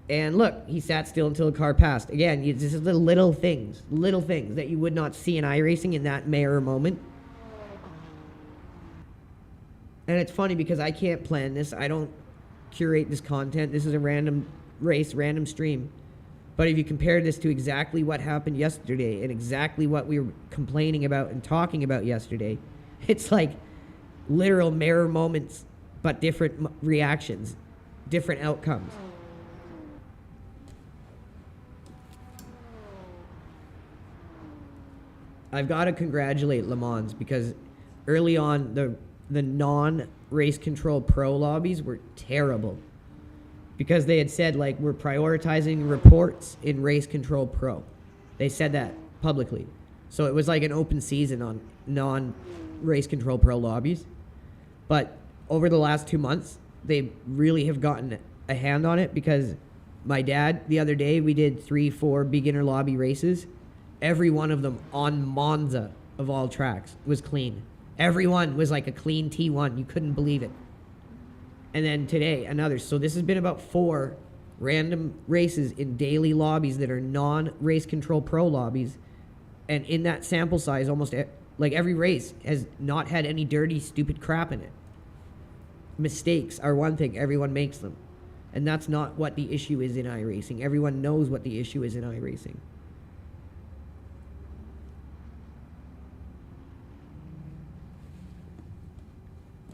And look, he sat still until the car passed. Again, it's just little things that you would not see in iRacing in that mirror moment. And it's funny because I can't plan this. I don't curate this content. This is a random race, random stream. But if you compare this to exactly what happened yesterday and exactly what we were complaining about and talking about yesterday, it's like literal mirror moments, but different reactions, different outcomes. I've got to congratulate Le Mans, because early on the non-race control pro lobbies were terrible. Because they had said, like, we're prioritizing reports in Race Control Pro. They said that publicly. So it was like an open season on non-Race Control Pro lobbies. But over the last 2 months, they really have gotten a hand on it, because my dad, the other day, we did 3-4 beginner lobby races. Every one of them on Monza, of all tracks, was clean. Every one was like a clean T1. You couldn't believe it. And then today, another. So this has been about 4 random races in daily lobbies that are non-race control pro lobbies. And in that sample size, almost Like, every race has not had any dirty, stupid crap in it. Mistakes are one thing. Everyone makes them. And that's not what the issue is in iRacing. Everyone knows what the issue is in iRacing.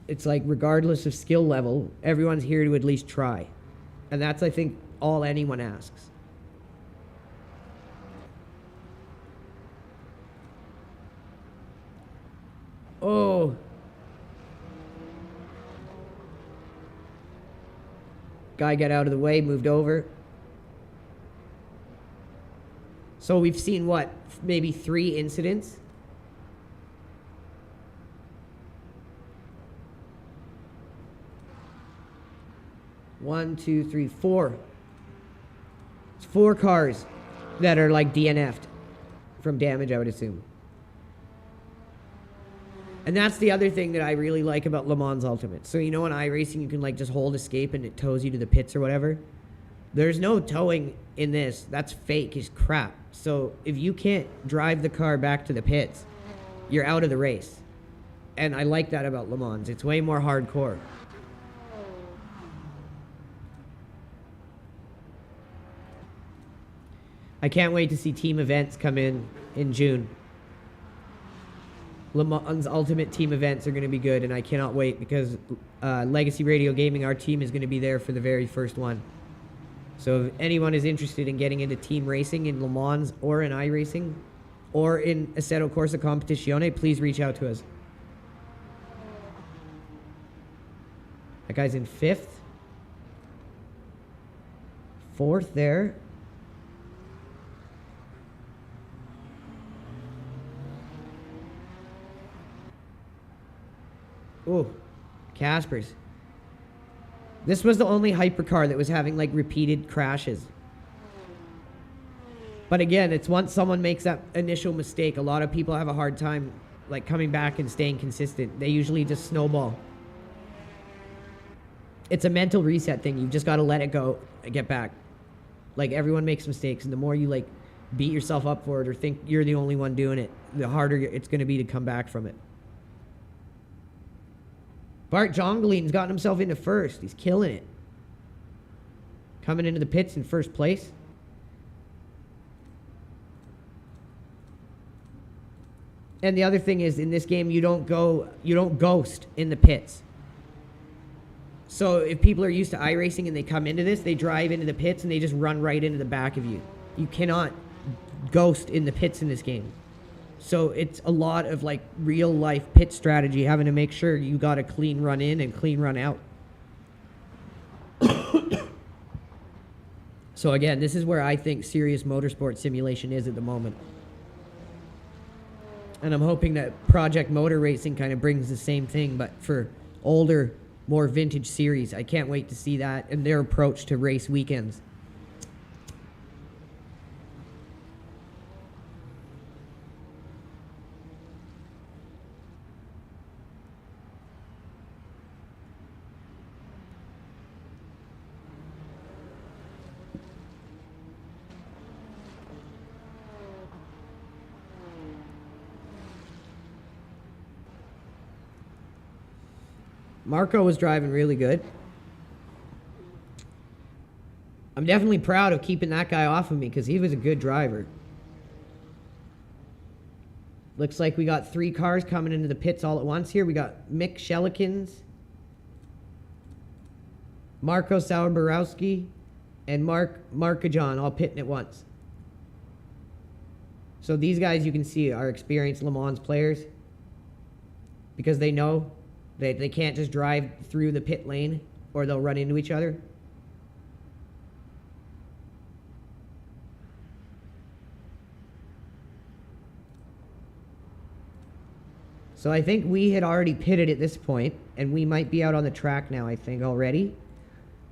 It's like, regardless of skill level, everyone's here to at least try. And that's, I think, all anyone asks. Oh. Guy got out of the way, moved over. So we've seen, what, maybe 3 incidents? One, two, three, 4. It's 4 cars that are like DNF'd from damage, I would assume. And that's the other thing that I really like about Le Mans Ultimate. So, you know, in iRacing, you can, like, just hold escape and it tows you to the pits or whatever. There's no towing in this. That's fake as crap. So, if you can't drive the car back to the pits, you're out of the race. And I like that about Le Mans. It's way more hardcore. I can't wait to see team events come in June. Le Mans Ultimate team events are going to be good, and I cannot wait because Legacy Radio Gaming, our team, is going to be there for the very first one. So if anyone is interested in getting into team racing in Le Mans or in iRacing or in Assetto Corsa Competizione, please reach out to us. That guy's in 5th. 4th there. Oh, Casper's. This was the only hypercar that was having, like, repeated crashes. But again, it's once someone makes that initial mistake, a lot of people have a hard time, like, coming back and staying consistent. They usually just snowball. It's a mental reset thing. You've just got to let it go and get back. Like, everyone makes mistakes, and the more you, like, beat yourself up for it or think you're the only one doing it, the harder it's going to be to come back from it. Bart Jongoline's gotten himself into 1st. He's killing it. Coming into the pits in 1st place. And the other thing is, in this game, you don't ghost in the pits. So if people are used to iRacing and they come into this, they drive into the pits and they just run right into the back of you. You cannot ghost in the pits in this game. So it's a lot of, like, real life pit strategy, having to make sure you got a clean run in and clean run out. So again, this is where I think serious motorsport simulation is at the moment. And I'm hoping that Project Motor Racing kind of brings the same thing, but for older, more vintage series. I can't wait to see that and their approach to race weekends. Marco was driving really good. I'm definitely proud of keeping that guy off of me because he was a good driver. Looks like we got 3 cars coming into the pits all at once here. We got Mick Shellikins, Marco Sauerborowski, and Mark Markajon all pitting at once. So these guys, you can see, are experienced Le Mans players because they know they can't just drive through the pit lane or they'll run into each other. So I think we had already pitted at this point, and we might be out on the track now, I think, already.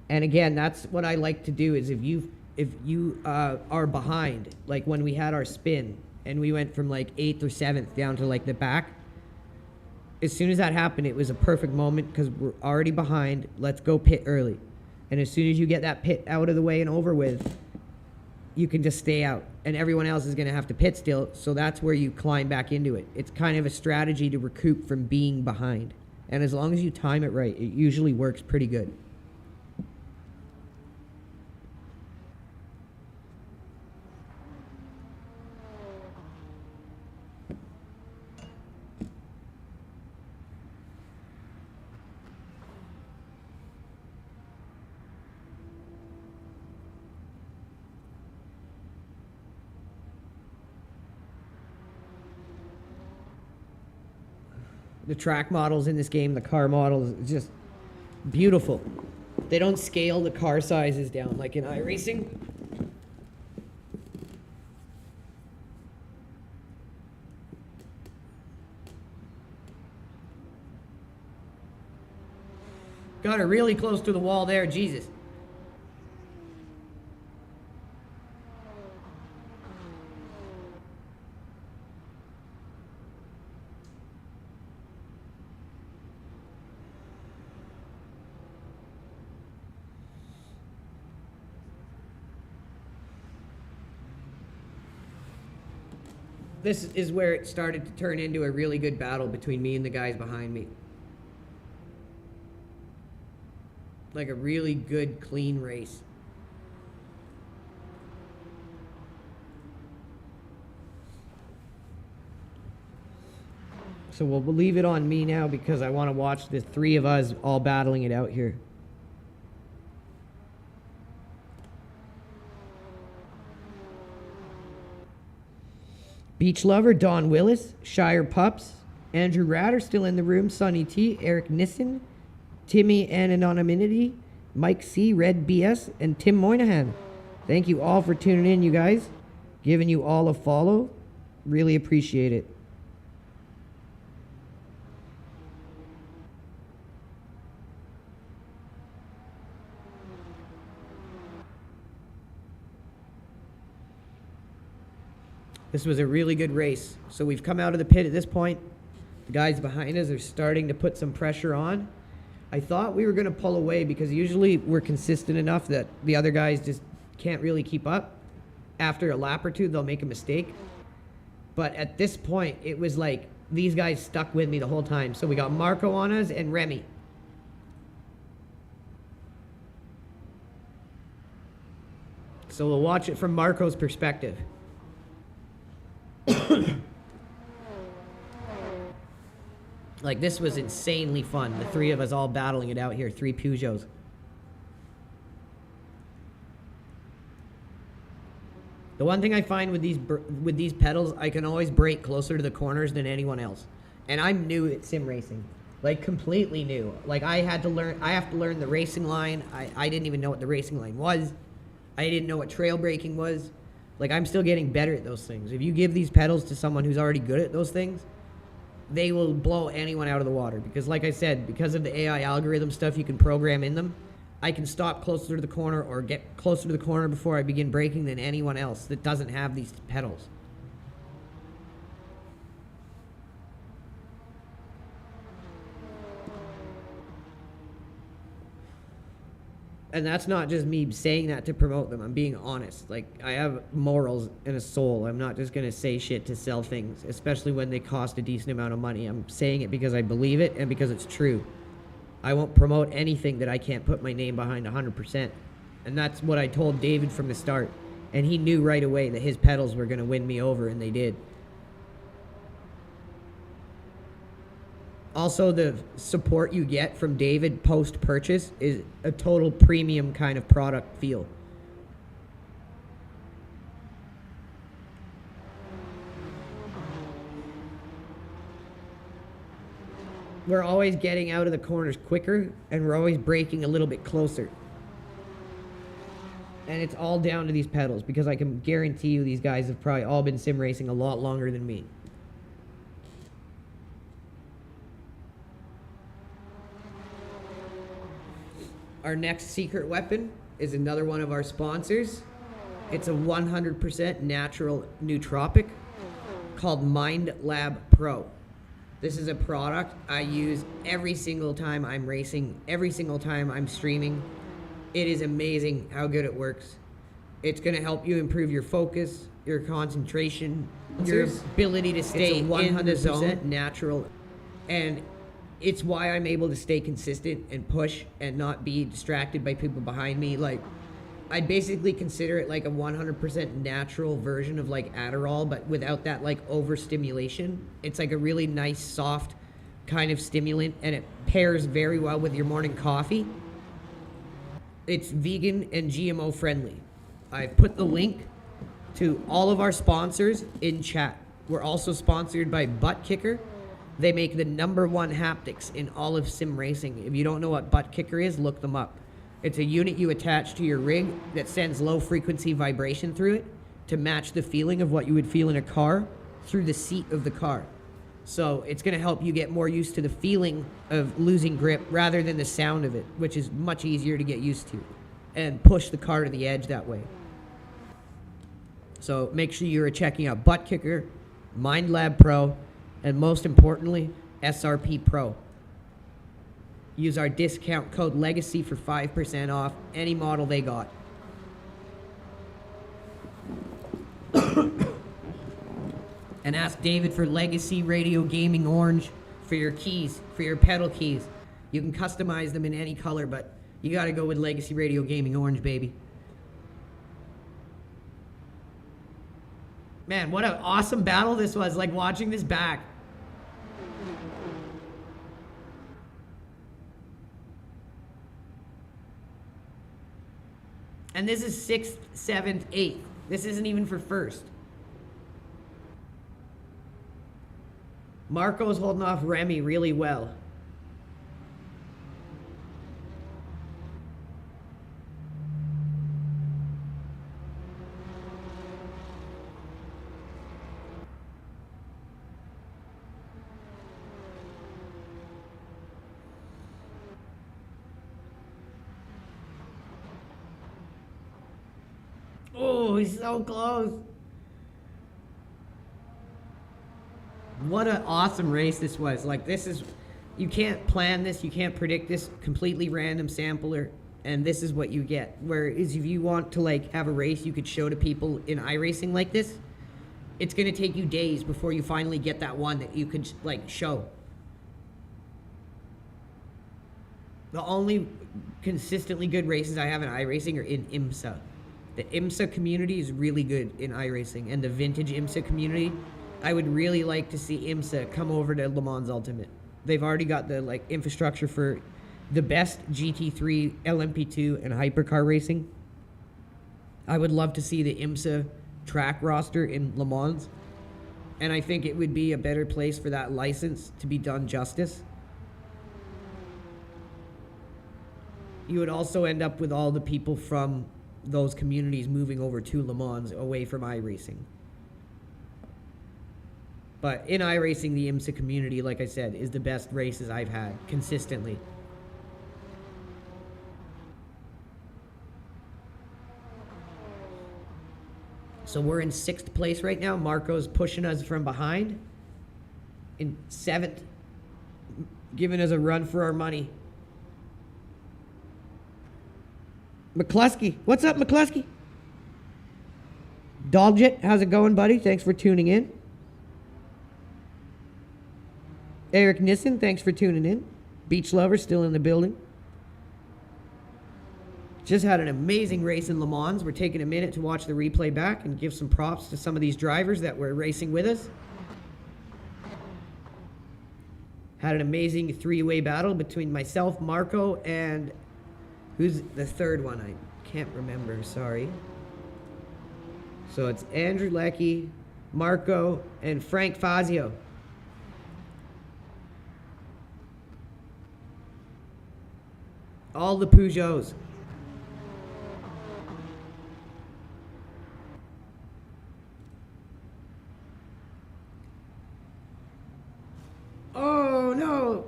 And again, that's what I like to do is if you are behind, like when we had our spin and we went from like 8th or 7th down to like the back, as soon as that happened, it was a perfect moment because we're already behind. Let's go pit early. And as soon as you get that pit out of the way and over with, you can just stay out, and everyone else is going to have to pit still, so that's where you climb back into it. It's kind of a strategy to recoup from being behind, and as long as you time it right, it usually works pretty good. The track models in this game, the car models, just beautiful. They don't scale the car sizes down like in iRacing. Got her really close to the wall there, Jesus. This is where it started to turn into a really good battle between me and the guys behind me. Like a really good, clean race. So we'll leave it on me now because I want to watch the three of us all battling it out here. Beach Lover, Don Willis, Shire Pups, Andrew Ratter still in the room, Sonny T, Eric Nissen, Timmy and Anonymity, Mike C, Red BS, and Tim Moynihan. Thank you all for tuning in, you guys. Giving you all a follow. Really appreciate it. This was a really good race. So we've come out of the pit at this point. The guys behind us are starting to put some pressure on. I thought we were going to pull away because usually we're consistent enough that the other guys just can't really keep up. After a lap or two, they'll make a mistake. But at this point, it was like these guys stuck with me the whole time. So we got Marco on us and Remy. So we'll watch it from Marco's perspective. Like, this was insanely fun. The three of us all battling it out here. 3 Peugeots. The one thing I find with these pedals, I can always brake closer to the corners than anyone else. And I'm new at sim racing. Like, completely new. Like, I have to learn the racing line. I didn't even know what the racing line was. I didn't know what trail braking was. Like, I'm still getting better at those things. If you give these pedals to someone who's already good at those things, they will blow anyone out of the water. Because like I said, because of the AI algorithm stuff you can program in them, I can stop closer to the corner or get closer to the corner before I begin braking than anyone else that doesn't have these pedals. And that's not just me saying that to promote them. I'm being honest. Like, I have morals and a soul. I'm not just going to say shit to sell things, especially when they cost a decent amount of money. I'm saying it because I believe it and because it's true. I won't promote anything that I can't put my name behind 100%. And that's what I told David from the start. And he knew right away that his pedals were going to win me over, and they did. Also, the support you get from David post-purchase is a total premium kind of product feel. We're always getting out of the corners quicker, and we're always braking a little bit closer. And it's all down to these pedals, because I can guarantee you these guys have probably all been sim racing a lot longer than me. Our next secret weapon is another one of our sponsors. It's a 100% natural nootropic called Mind Lab Pro. This is a product I use every single time I'm racing, every single time I'm streaming. It is amazing how good it works. It's going to help you improve your focus, your concentration, your ability to stay in the zone, natural. And it's why I'm able to stay consistent and push and not be distracted by people behind me. Like, I'd basically consider it like a 100% natural version of like Adderall, but without that like overstimulation. It's like a really nice, soft kind of stimulant, and it pairs very well with your morning coffee. It's vegan and GMO friendly. I've put the link to all of our sponsors in chat. We're also sponsored by Butt Kicker. They make the #1 haptics in all of sim racing. If you don't know what Butt Kicker is, look them up. It's a unit you attach to your rig that sends low frequency vibration through it to match the feeling of what you would feel in a car through the seat of the car. So it's going to help you get more used to the feeling of losing grip rather than the sound of it, which is much easier to get used to, and push the car to the edge that way. So make sure you're checking out Butt Kicker, Mind Lab Pro, and most importantly, SRP-PRO. Use our discount code LEGACY for 5% off any model they got. And ask David for Legacy Radio Gaming Orange for your keys, for your pedal keys. You can customize them in any color, but you gotta go with Legacy Radio Gaming Orange, baby. Man, what an awesome battle this was, like watching this back. And this is 6th, 7th, 8th. This isn't even for first. Marco's holding off Remy really well. Oh, he's so close. What an awesome race this was. Like, this is, you can't plan this, you can't predict this, completely random sampler, and this is what you get. Whereas if you want to like have a race you could show to people in iRacing like this, it's gonna take you days before you finally get that one that you could like show. The only consistently good races I have in iRacing are in IMSA. The IMSA community is really good in iRacing, and the vintage IMSA community, I would really like to see IMSA come over to Le Mans Ultimate. They've already got the like infrastructure for the best GT3, LMP2, and hypercar racing. I would love to see the IMSA track roster in Le Mans, and I think it would be a better place for that license to be done justice. You would also end up with all the people from those communities moving over to Le Mans away from iRacing. But in iRacing, the IMSA community, like I said, is the best races I've had consistently. So we're in 6th place right now. Marco's pushing us from behind. In 7th, giving us a run for our money. McCluskey. What's up, McCluskey? Doljet, how's it going, buddy? Thanks for tuning in. Eric Nissen, thanks for tuning in. Beach Lover, still in the building. Just had an amazing race in Le Mans. We're taking a minute to watch the replay back and give some props to some of these drivers that were racing with us. Had an amazing three-way battle between myself, Marco, and who's the third one? I can't remember, sorry. So it's Andrew Leckie, Marco, and Frank Fazio. All the Peugeots. Oh, no.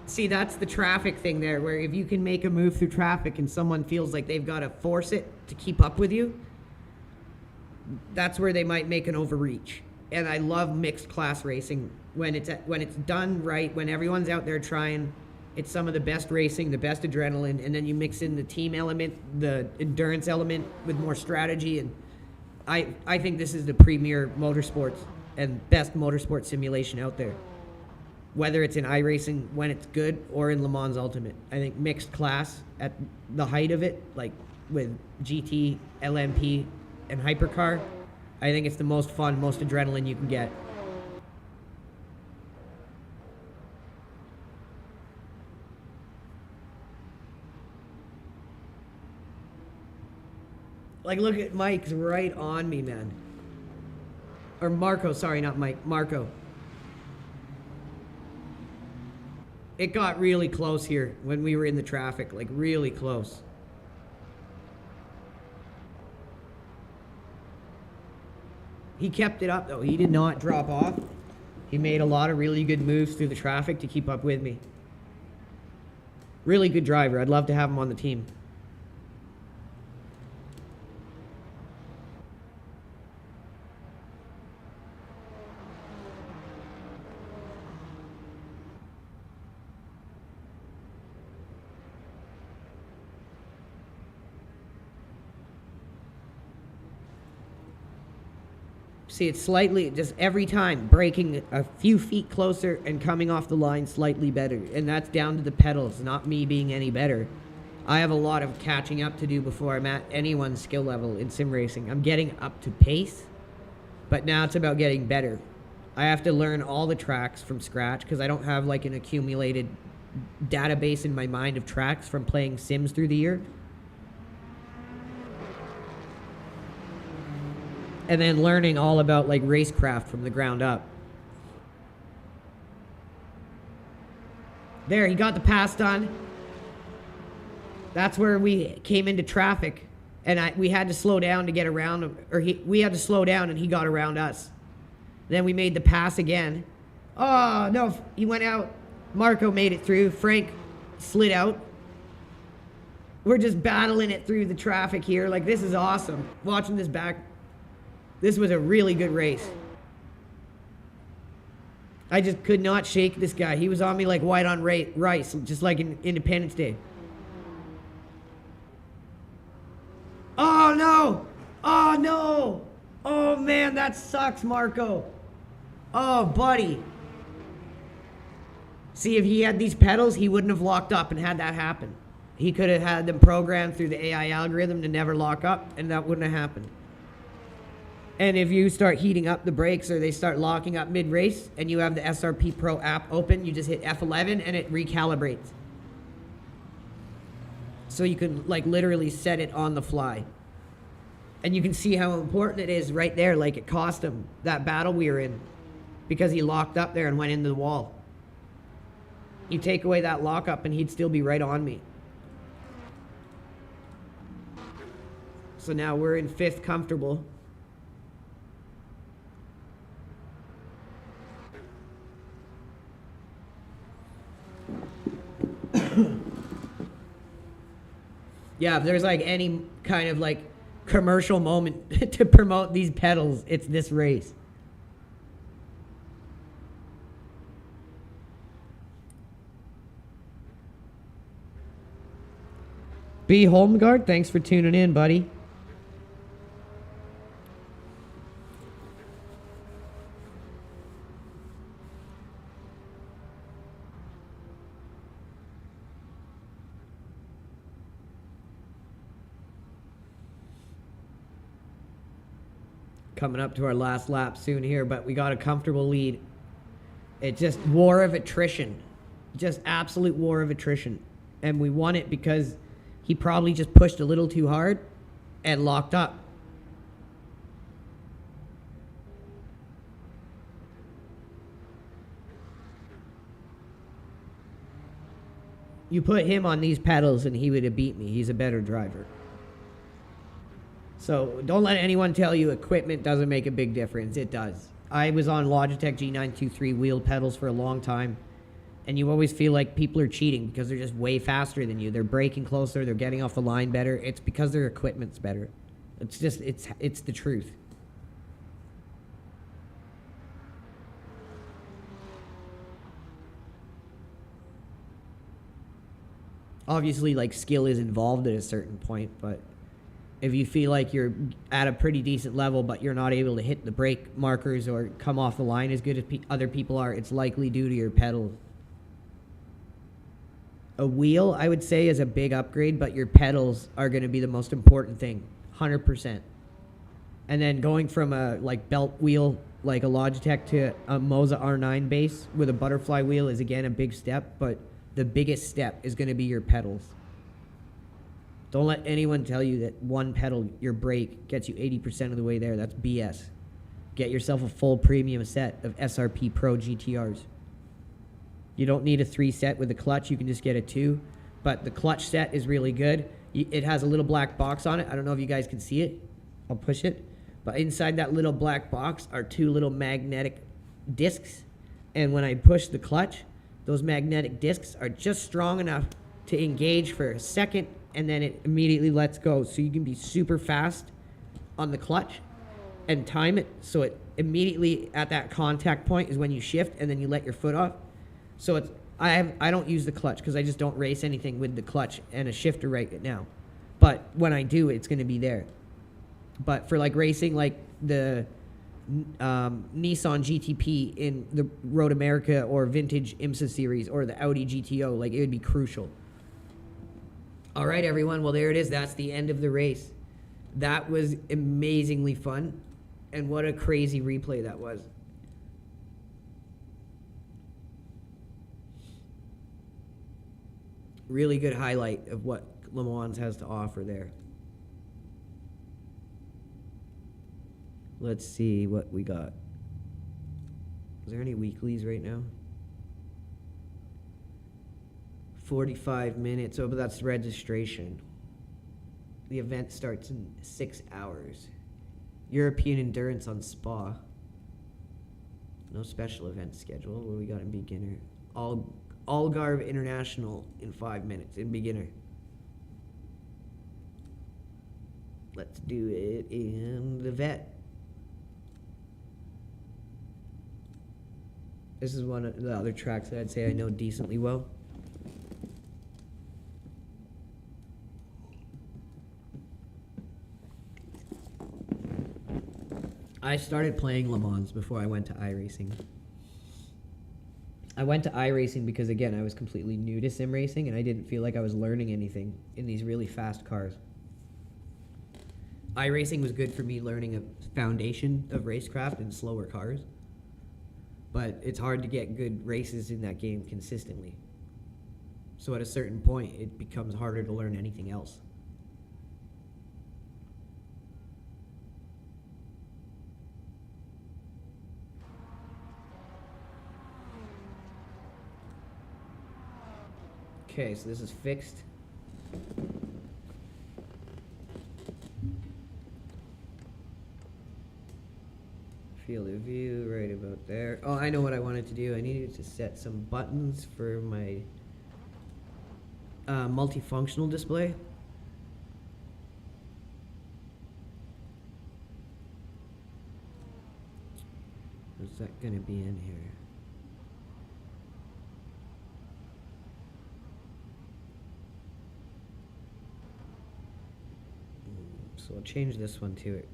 See, that's the traffic thing there, where if you can make a move through traffic and someone feels like they've got to force it to keep up with you, that's where they might make an overreach. And I love mixed class racing when it's done right, when everyone's out there trying It's some of the best racing, the best adrenaline, and then you mix in the team element, the endurance element with more strategy, and I think this is the premier motorsports and best motorsport simulation out there. Whether it's in iRacing when it's good or in Le Mans Ultimate. I think mixed class at the height of it, like with GT, LMP, and Hypercar, I think it's the most fun, most adrenaline you can get. Like, look at Mike's right on me, man. Or Marco, sorry, not Mike, Marco. It got really close here when we were in the traffic, like really close. He kept it up though, he did not drop off. He made a lot of really good moves through the traffic to keep up with me. Really good driver, I'd love to have him on the team. See, it's slightly, just every time, braking a few feet closer and coming off the line slightly better. And that's down to the pedals, not me being any better. I have a lot of catching up to do before I'm at anyone's skill level in sim racing. I'm getting up to pace, but now it's about getting better. I have to learn all the tracks from scratch because I don't have like an accumulated database in my mind of tracks from playing sims through the year. And then learning all about like racecraft from the ground up. There, he got the pass done. That's where we came into traffic, and we had to slow down to get around him, or we had to slow down and he got around us. Then we made the pass again. Oh no, he went out. Marco made it through. Frank slid out. We're just battling it through the traffic here. Like, this is awesome. Watching this back. This was a really good race. I just could not shake this guy. He was on me like white on rice, just like in Independence Day. Oh, no. Oh, no. Oh, man, that sucks, Marco. Oh, buddy. See, if he had these pedals, he wouldn't have locked up and had that happen. He could have had them programmed through the AI algorithm to never lock up, and that wouldn't have happened. And if you start heating up the brakes or they start locking up mid-race and you have the SRP-PRO app open, you just hit F11 and it recalibrates. So you can like literally set it on the fly. And you can see how important it is right there. Like, it cost him that battle we were in because he locked up there and went into the wall. You take away that lockup and he'd still be right on me. So now we're in 5th comfortable. Yeah, if there's like any kind of like commercial moment to promote these pedals, it's this race. B. Holmgard, thanks for tuning in, buddy. Coming up to our last lap soon here, but we got a comfortable lead. It's just war of attrition. Just absolute war of attrition. And we won it because he probably just pushed a little too hard and locked up. You put him on these pedals and he would have beat me. He's a better driver. So don't let anyone tell you equipment doesn't make a big difference. It does. I was on Logitech G923 wheel pedals for a long time, and you always feel like people are cheating because they're just way faster than you. They're braking closer. They're getting off the line better. It's because their equipment's better. It's just, it's the truth. Obviously, like, skill is involved at a certain point, but if you feel like you're at a pretty decent level, but you're not able to hit the brake markers or come off the line as good as other people are, it's likely due to your pedals. A wheel, I would say, is a big upgrade, but your pedals are going to be the most important thing, 100%. And then going from a like belt wheel, like a Logitech, to a Moza R9 base with a butterfly wheel is again a big step, but the biggest step is going to be your pedals. Don't let anyone tell you that one pedal, your brake, gets you 80% of the way there. That's BS. Get yourself a full premium set of SRP-PRO GTRs. You don't need a 3 set with a clutch. You can just get a 2. But the clutch set is really good. It has a little black box on it. I don't know if you guys can see it. I'll push it. But inside that little black box are 2 little magnetic discs. And when I push the clutch, those magnetic discs are just strong enough to engage for a second, and then it immediately lets go. So you can be super fast on the clutch and time it so it immediately at that contact point is when you shift, and then you let your foot off. So it's I don't use the clutch because I just don't race anything with the clutch and a shifter right now. But when I do, it's going to be there. But for like racing like the Nissan GTP in the Road America or vintage IMSA series or the Audi GTO, like, it would be crucial. All right, everyone. Well, there it is. That's the end of the race. That was amazingly fun. And what a crazy replay that was. Really good highlight of what Le Mans has to offer there. Let's see what we got. Is there any weeklies right now? 45 minutes. Oh, but that's registration. The event starts in 6 hours. European Endurance on Spa. No special event schedule. What do we got in beginner? Algarve International in 5 minutes in beginner. Let's do it in the vet. This is one of the other tracks that I'd say I know decently well. I started playing Le Mans before I went to iRacing. I went to iRacing because, again, I was completely new to sim racing, and I didn't feel like I was learning anything in these really fast cars. iRacing was good for me learning a foundation of racecraft in slower cars, but it's hard to get good races in that game consistently. So at a certain point, it becomes harder to learn anything else. Okay, so this is fixed. Field of view, right about there. Oh, I know what I wanted to do. I needed to set some buttons for my multifunctional display. Is that going to be in here? So I'll change this one to it.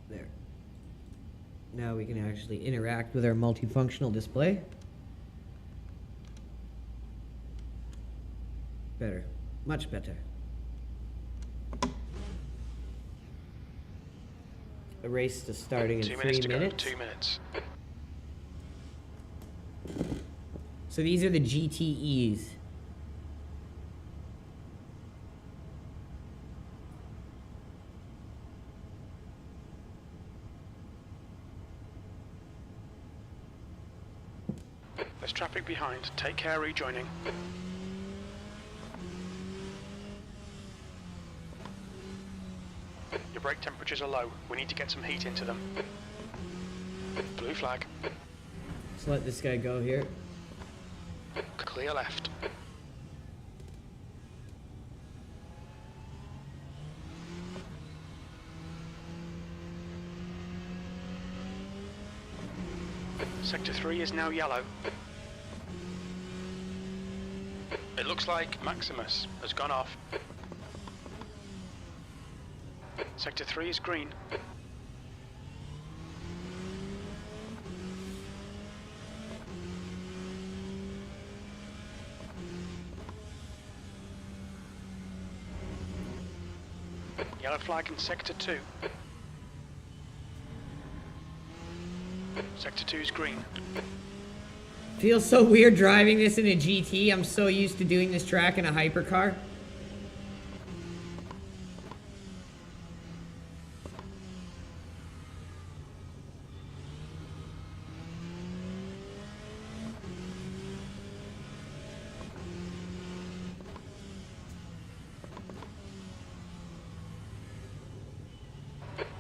There. Now we can actually interact with our multifunctional display. Better. Much better. A race to starting in 3 minutes.
2 minutes to go. 2 minutes.
So these are the GTEs.
There's traffic behind. Take care rejoining. Your brake temperatures are low. We need to get some heat into them. Blue flag.
Let's let this guy go here.
Clear left. Sector 3 is now yellow. It looks like Maximus has gone off. Sector 3 is green. Yellow flag in Sector 2. Sector 2 is green.
Feels so weird driving this in a GT. I'm so used to doing this track in a hypercar.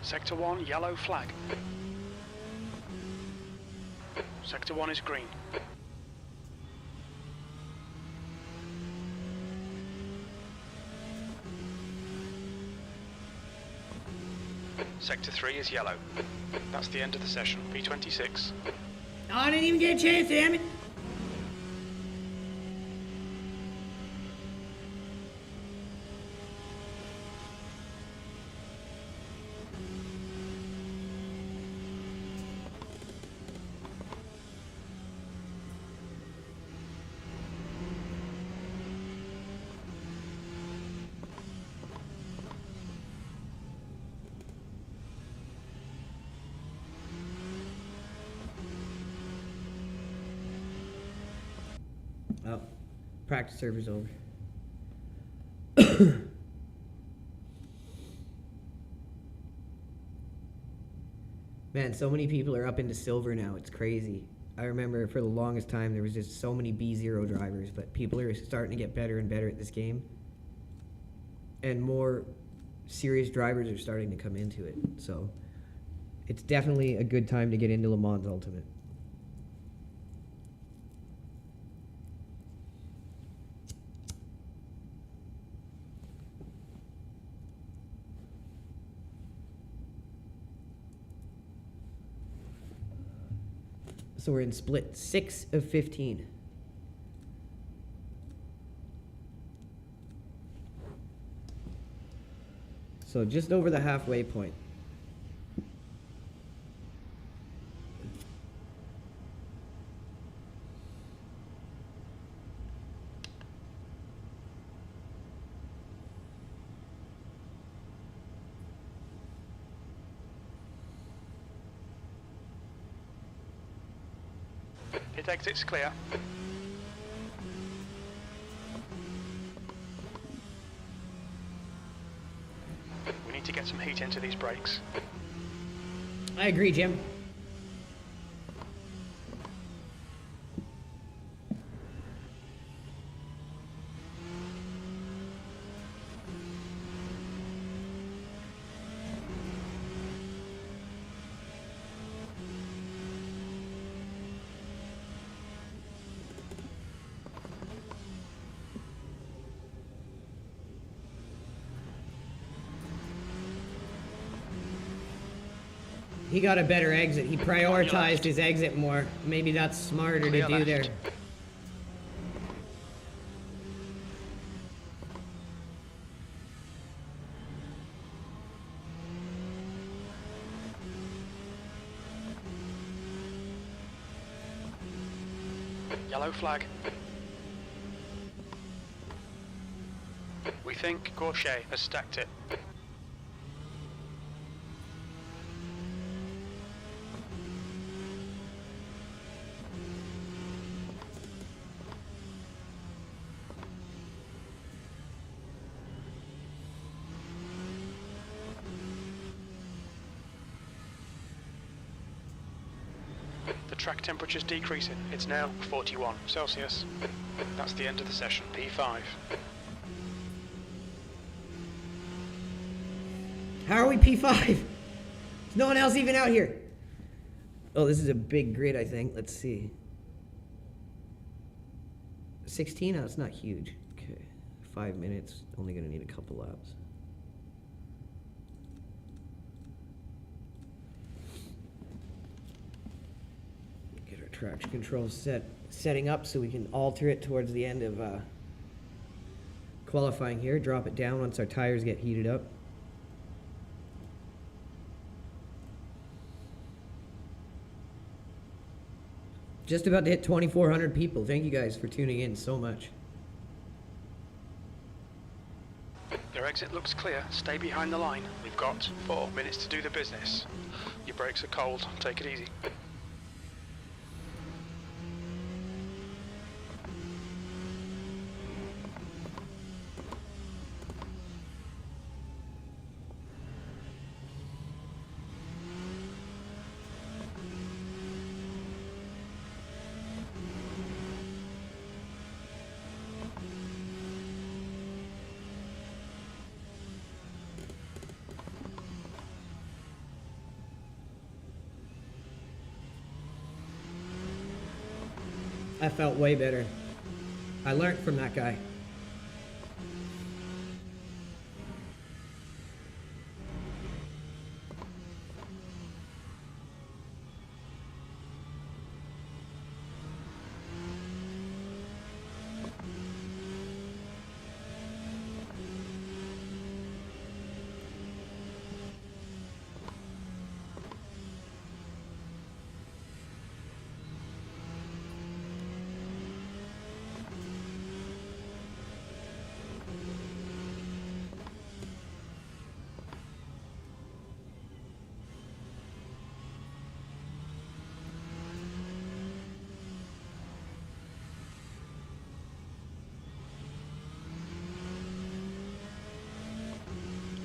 Sector 1, yellow flag. Sector 1 is green. Sector 3 is yellow. That's the end of the session. P26.
Oh, I didn't even get a chance, damn it. Oh, practice server's over. Man, so many people are up into silver now. It's crazy. I remember for the longest time there was just so many B0 drivers, but people are starting to get better and better at this game. And more serious drivers are starting to come into it. So it's definitely a good time to get into Le Mans Ultimate. So we're in split 6 of 15. So just over the halfway point.
Pit exit's clear. We need to get some heat into these brakes.
I agree, Jim. He got a better exit. He prioritized his exit more. Maybe that's smarter to do there.
Yellow flag. We think Gaucher has stacked it. Track temperature's decreasing. It's now 41 Celsius. That's the end of the session. P5.
How are we P5? There's no one else even out here. Oh, this is a big grid, I think. Let's see. 16? Oh, it's not huge. Okay. 5 minutes. Only going to need a couple laps. Get our traction control setting up so we can alter it towards the end of qualifying here. Drop it down once our tires get heated up. Just about to hit 2,400 people. Thank you guys for tuning in so much.
Your exit looks clear. Stay behind the line. We've got 4 minutes to do the business. Your brakes are cold. Take it easy.
I felt way better. I learned from that guy.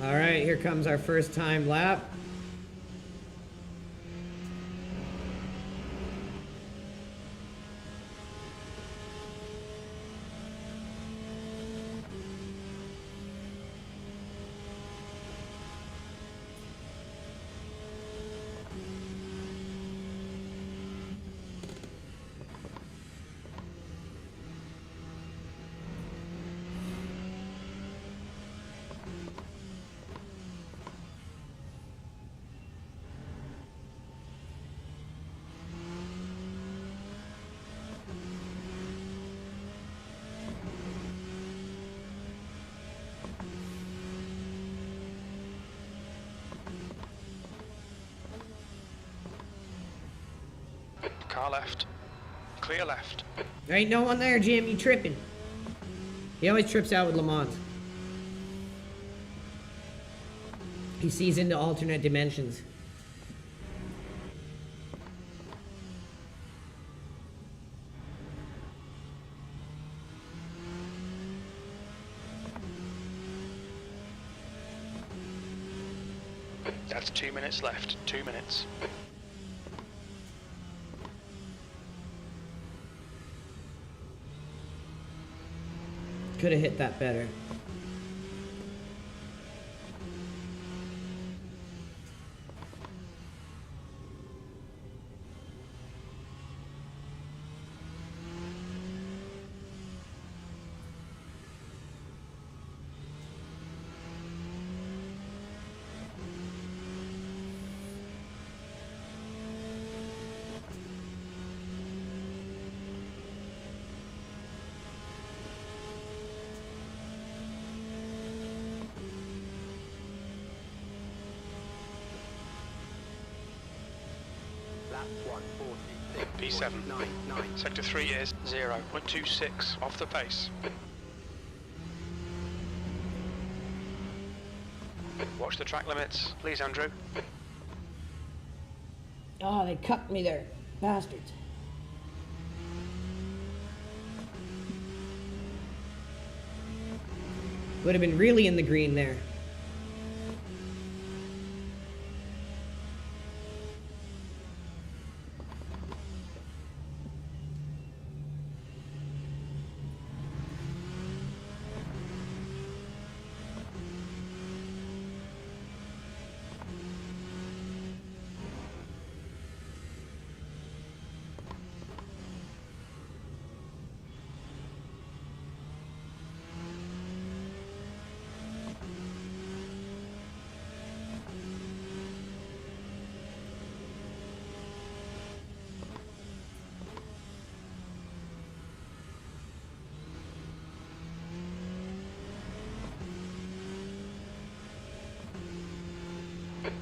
All right, here comes our first time lap.
Car left. Clear left.
There ain't no one there, Jim. You tripping. He always trips out with Le Mans. He sees into alternate dimensions.
That's 2 minutes left. 2 minutes.
Could have hit that better.
Lap 146.
P7.
99.
Sector 3 is 0.26 off the pace. Watch the track limits, please, Andrew.
Oh, they cucked me there. Bastards. Would have been really in the green there.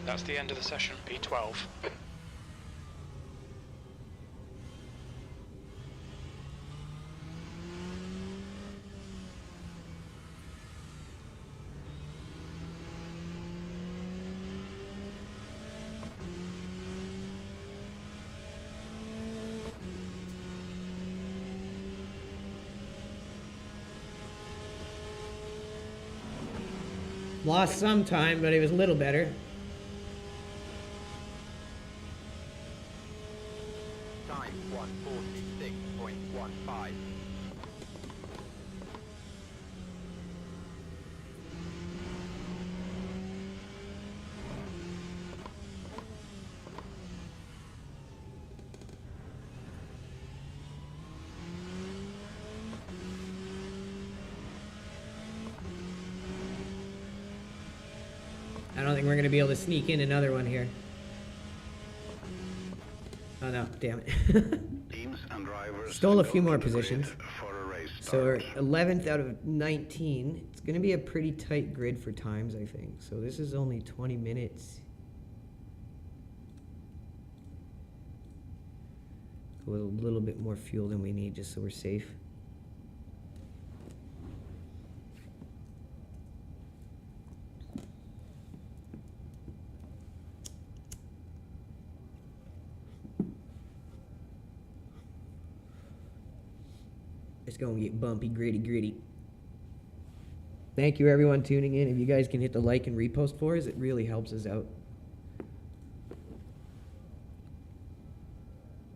That's the end of the session, P12.
Lost some time, but it was a little better.
Time 146.15.
I don't think we're going to be able to sneak in another one here. Oh no, damn it.
Teams and drivers
Stole a
go
few
to
more
the grid
positions.
for a race
So we're
start.
11th out of 19. It's going to be a pretty tight grid for times, I think. So this is only 20 minutes. With a little bit more fuel than we need, just so we're safe. It's gonna get bumpy, gritty. Thank you everyone tuning in. If you guys can hit the like and repost for us, it really helps us out.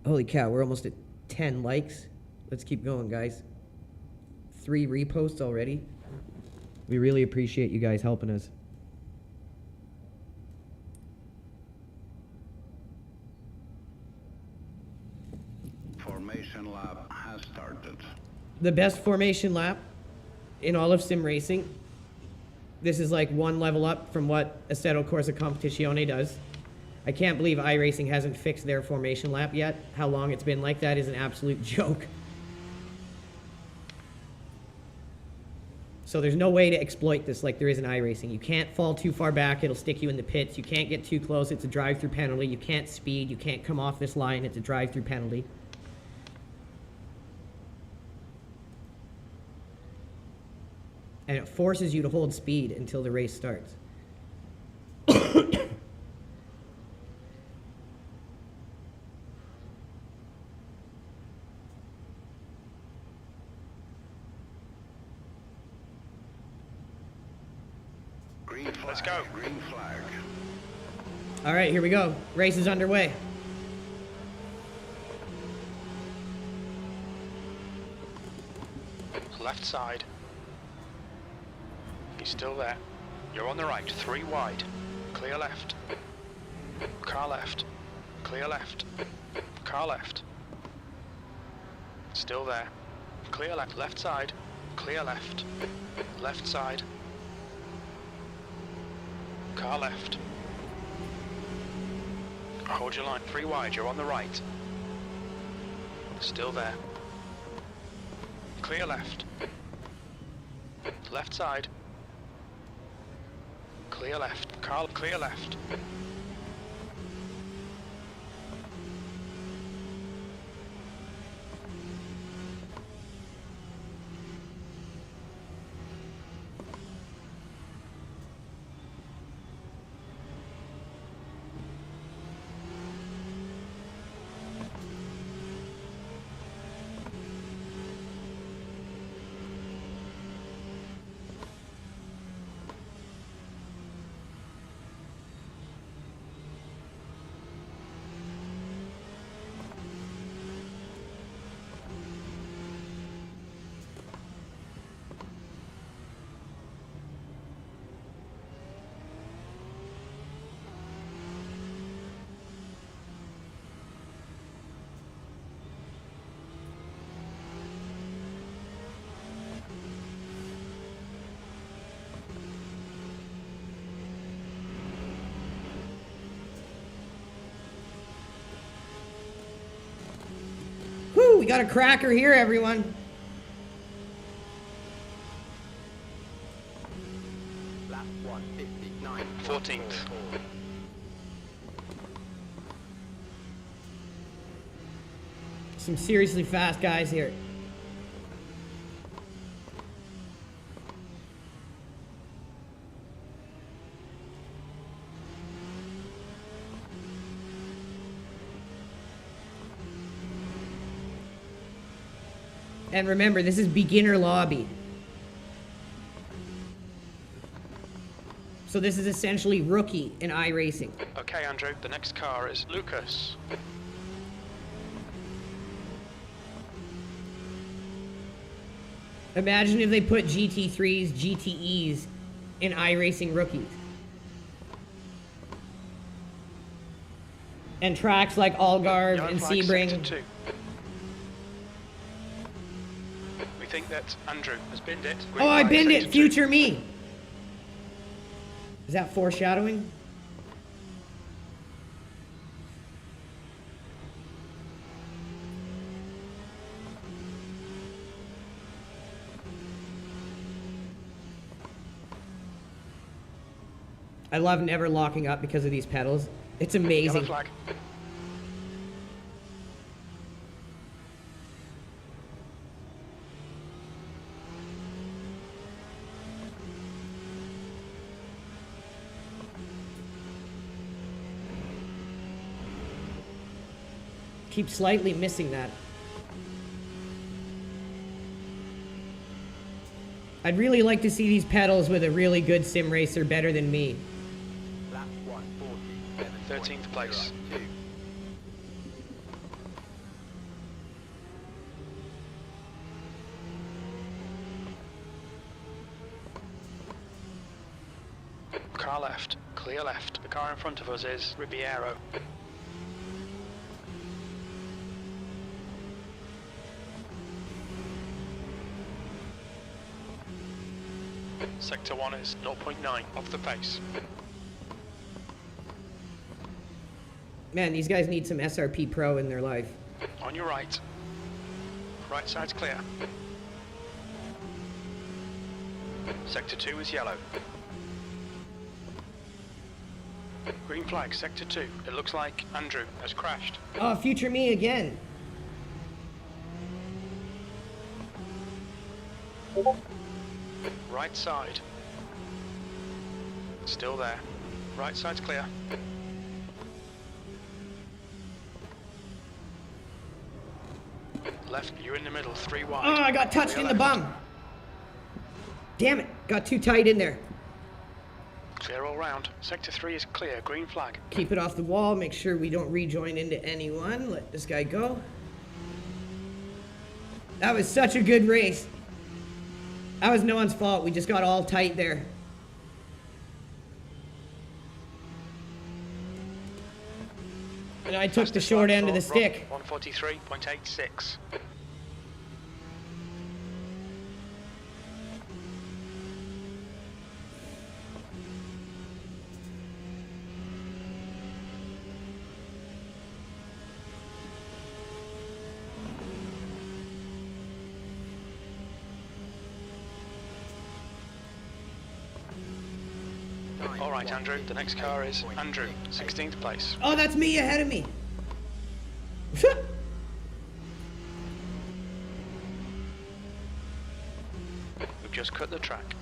Holy cow, we're almost at 10 likes. Let's keep going, guys. 3 reposts already. We really appreciate you guys helping us.
Formation lap has started.
The best formation lap in all of sim racing. This is like one level up from what Assetto Corsa Competizione does. I can't believe iRacing hasn't fixed their formation lap yet. How long it's been like that is an absolute joke. So there's no way to exploit this like there is in iRacing. You can't fall too far back, it'll stick you in the pits. You can't get too close, it's a drive-through penalty. You can't speed, you can't come off this line, it's a drive-through penalty. And it forces you to hold speed until the race starts.
Green flag.
Let's go.
Green flag.
All right, here we go. Race is underway.
Left side. He's still there. You're on the right, 3 wide. Clear left. Car left. Clear left. Car left. Still there. Clear left. Left side. Clear left. Left side. Car left. Hold your line. 3 wide. You're on the right. Still there. Clear left. Left side. Clear left. Car clear left.
Woo, we got a cracker here, everyone.
Lap 159.
14th.
Some seriously fast guys here. And remember, this is beginner lobby. So this is essentially rookie in iRacing.
Okay, Andrew, the next car is Lucas.
Imagine if they put GT3s, GTEs in iRacing rookies. And tracks like Algarve
Yellow
and
flag,
Sebring.
sector 2. We think that Andrew has binned it. Green
Oh, I
flag,
binned it!
sector 2.
Future me! Is that foreshadowing? I love never locking up because of these pedals. It's
Yellow
amazing.
flag.
Keep slightly missing that. I'd really like to see these pedals with a really good sim racer better than me.
Lap 140.
13th place.
2.
Car left, clear left. The car in front of us is Ribeiro. Sector 1 is 0.9 off the pace.
Man, these guys need some SRP-PRO in their life.
On your right. Right side's clear. Sector 2 is yellow. Green flag, sector 2. It looks like Andrew has crashed.
Oh, future me again.
Right side. Still there. Right side's clear. Left, you're in the middle, 3 wide.
Oh, I got touched
Clear
in the
left.
bum. Damn it, got too tight in there.
Clear all round. Sector 3 is clear, green flag.
Keep it off the wall, make sure we don't rejoin into anyone. Let this guy go. That was such a good race. That was no one's fault, we just got all tight there. And I took the short end of the stick.
143.86. All right, Andrew. The next car is Andrew, 16th place.
Oh, that's me ahead of me.
We've just cut the track.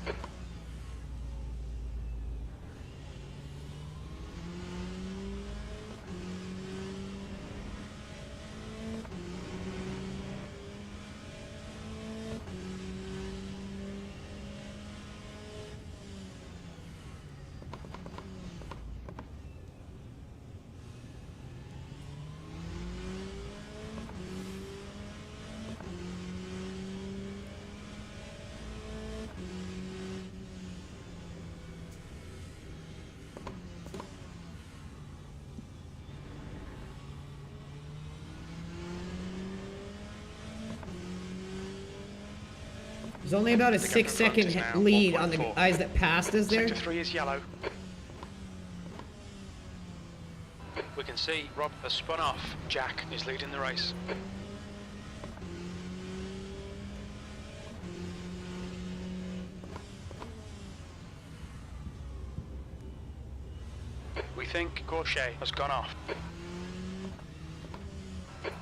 There's only about a
The gap
6
in front is
second
now
lead on the
1.4.
guys that passed us there.
Sector 3 is yellow. We can see Rob has spun off. Jack is leading the race. We think Gorchet has gone off.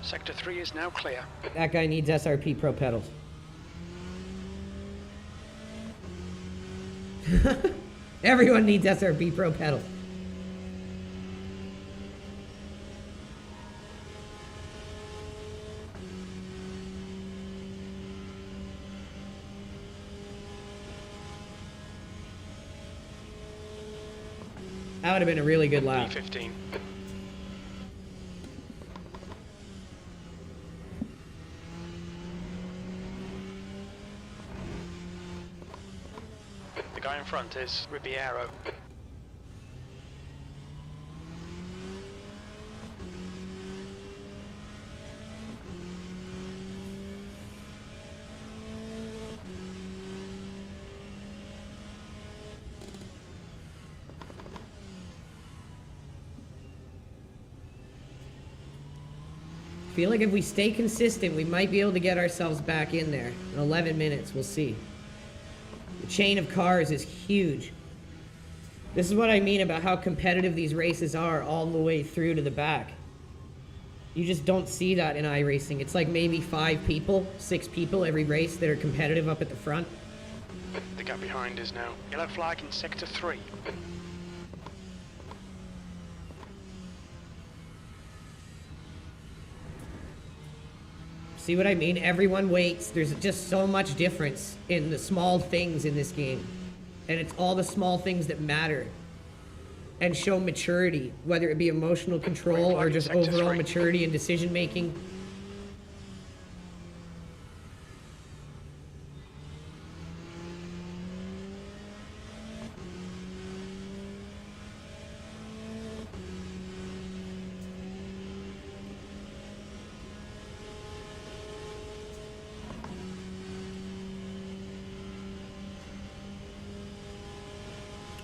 Sector 3 is now clear.
That guy needs SRP-PRO pedals. Everyone needs SRP-PRO pedals. That would have been a really good lap.
P15. The guy in front is Ribeiro.
I feel like if we stay consistent, we might be able to get ourselves back in there. In 11 minutes, we'll see. The chain of cars is huge. This is what I mean about how competitive these races are all the way through to the back. You just don't see that in iRacing. It's like maybe 5 people, 6 people every race that are competitive up at the front.
The gap behind is now yellow flag in Sector 3.
See what I mean? Everyone waits. There's just so much difference in the small things in this game. And it's all the small things that matter and show maturity, whether it be emotional control or just overall maturity and decision making.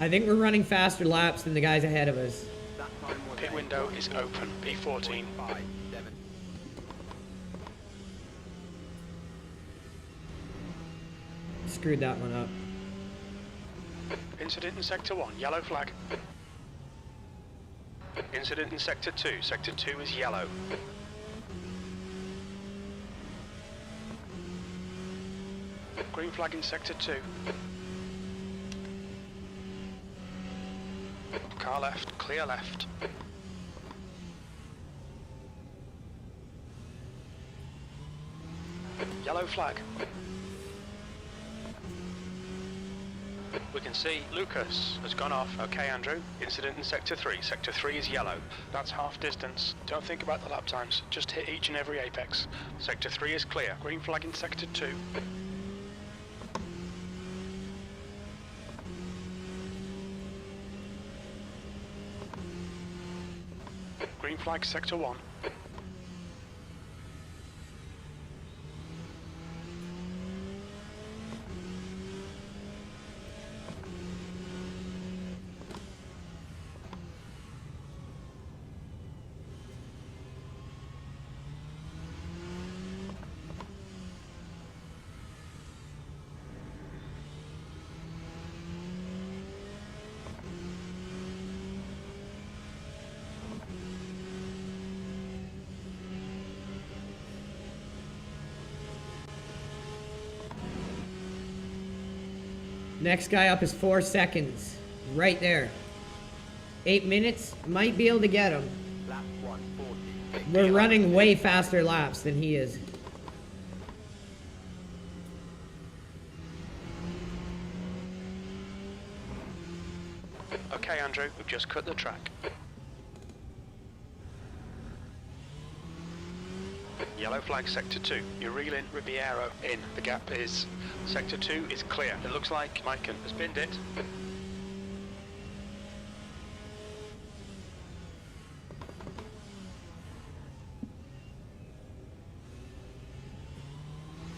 I think we're running faster laps than the guys ahead of us.
That time was
Pit window is open. P14.
5-7.
Screwed that one up.
Incident in Sector 1, yellow flag. Incident in Sector 2. Sector 2 is yellow. Green flag in Sector 2. Car left, clear left. Yellow flag. We can see Lucas has gone off. Okay, Andrew. Incident in Sector 3. Sector 3 is yellow. That's half distance. Don't think about the lap times. Just hit each and every apex. Sector 3 is clear. Green flag in Sector 2. Green flag Sector 1.
Next guy up is 4 seconds. Right there. 8 minutes. Might be able to get him.
Lap 140.
We're running way faster laps than he is.
Okay, Andrew, we've just cut the track. Yellow flag Sector 2. You're reeling Ribeiro in. The gap is... Sector 2 is clear. It looks like Mikan has binned it.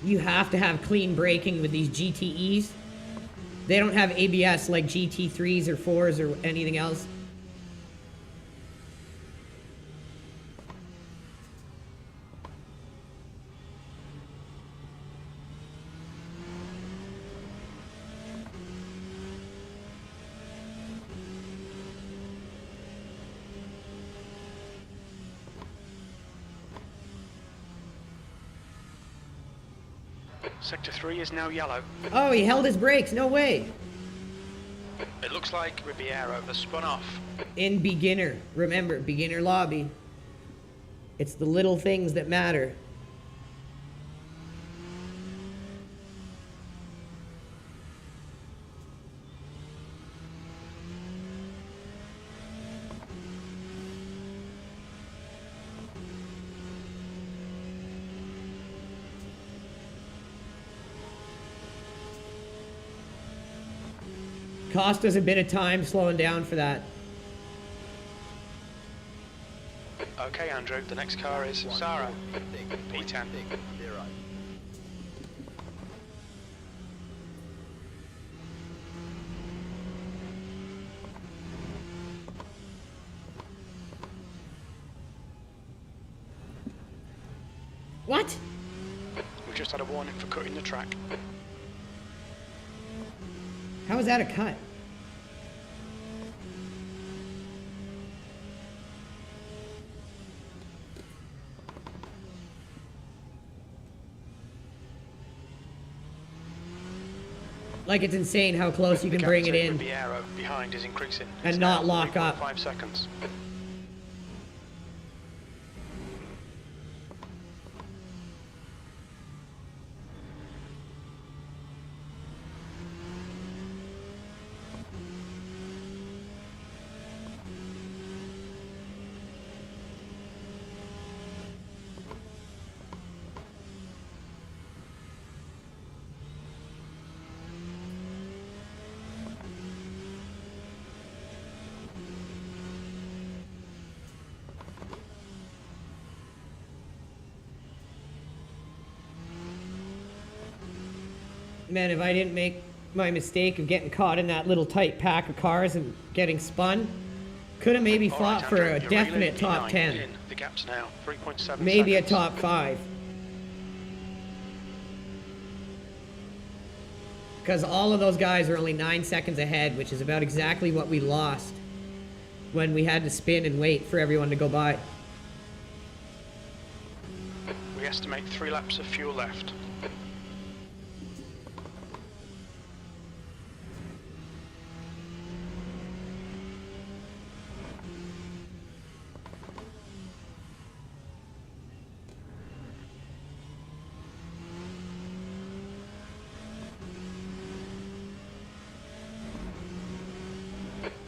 You have to have clean braking with these GTEs. They don't have ABS like GT3s or 4s or anything else.
Sector 3 is now yellow.
Oh, he held his brakes. No way.
It looks like Ribeiro has spun off.
In beginner. Remember, beginner lobby. It's the little things that matter. Cost us a bit of time slowing down for that.
Okay, Andrew, the next car is Sarah. P10.
0.
What?
We just had a warning for cutting the track.
How is that a cut? Like, it's insane how close you
The
can
gap
bring
to
it in
Ribeiro behind is increasing.
and
It's
not
now
lock up.
3.5 seconds.
Man, if I didn't make my mistake of getting caught in that little tight pack of cars and getting spun, could have maybe
All
fought
right,
for
Andrew,
a
you're
definite
reeling
top
P9
10.
in. The gap's now 3.7
Maybe a
seconds.
top 5. Because all of those guys are only 9 seconds ahead, which is about exactly what we lost when we had to spin and wait for everyone to go by.
We estimate 3 laps of fuel left.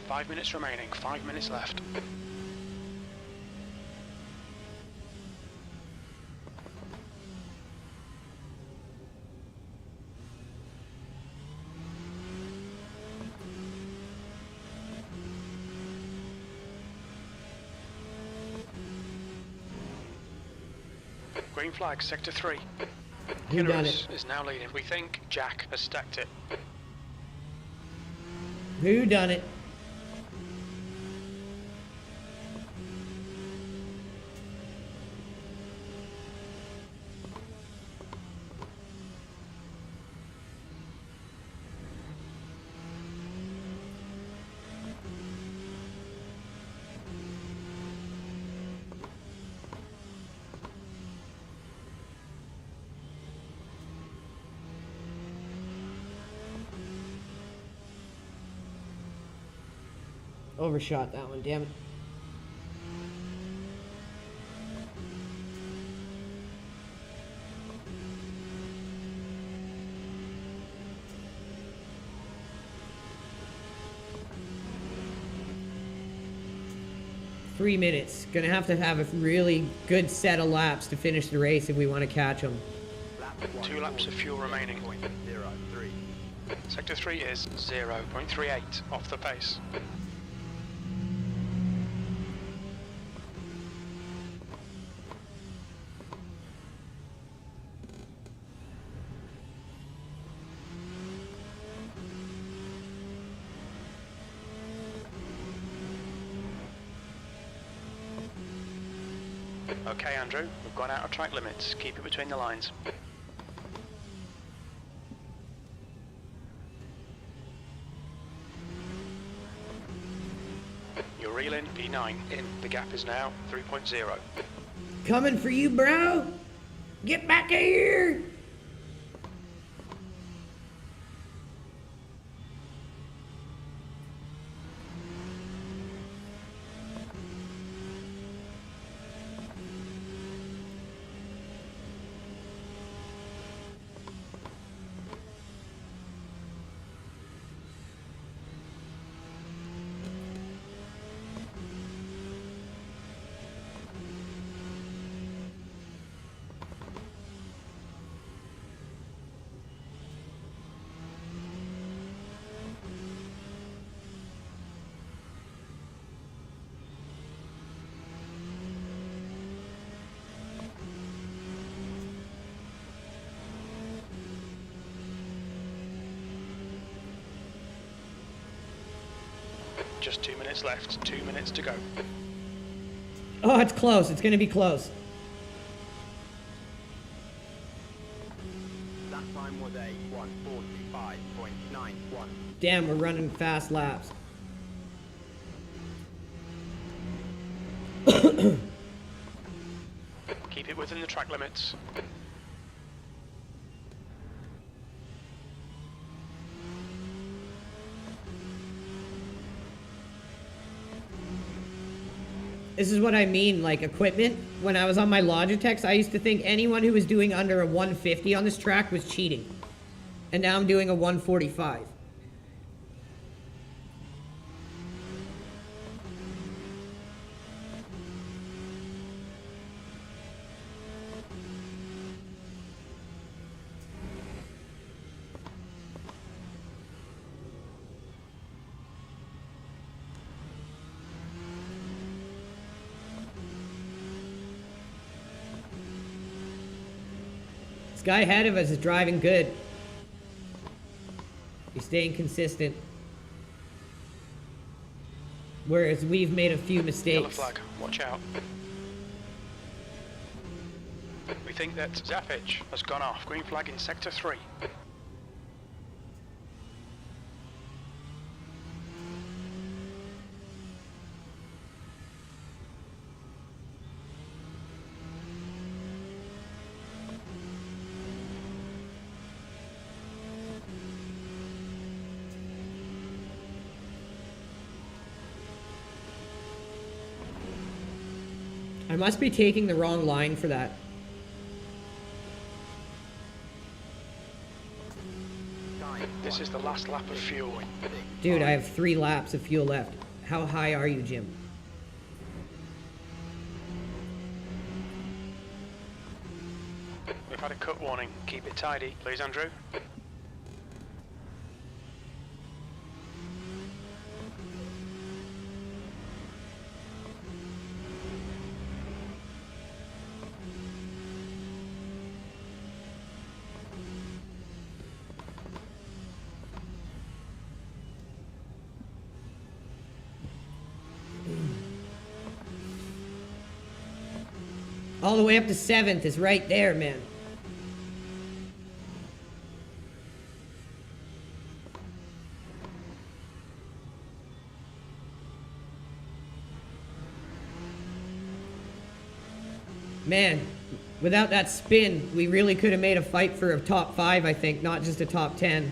Five minutes remaining, 5 minutes left. Green flag, sector 3.
Who done
Kinnerus
it?
is now leading. We think Jack has stacked it.
Who done it? Overshot that one, damn it. Three minutes. Gonna have a really good set of laps to finish the race if we want to catch them.
2 laps of fuel remaining.
0.03.
Sector 3 is 0.38 off the pace. Okay, Andrew, we've gone out of track limits. Keep it between the lines. You're reeling P9 in. The gap is now 3.0.
Coming for you, bro! Get back here!
Just 2 minutes left. 2 minutes to go.
Oh, it's close. It's going to be close.
That time was a 1:45.91.
Damn, we're running fast laps.
Keep it within the track limits.
This is what I mean, like equipment. When I was on my Logitechs, I used to think anyone who was doing under a 150 on this track was cheating. And now I'm doing a 145. This guy ahead of us is driving good. He's staying consistent. Whereas we've made a few
Yellow
mistakes.
flag. Watch out. We think that Zapich has gone off. Green flag in sector 3.
I must be taking the wrong line for that.
This is the last lap of fuel.
Dude, I have 3 laps of fuel left. How high are you, Jim?
We've had a cut warning. Keep it tidy, please, Andrew.
All the way up to 7th is right there, man. Man, without that spin, we really could have made a fight for a top 5, I think, not just a top 10.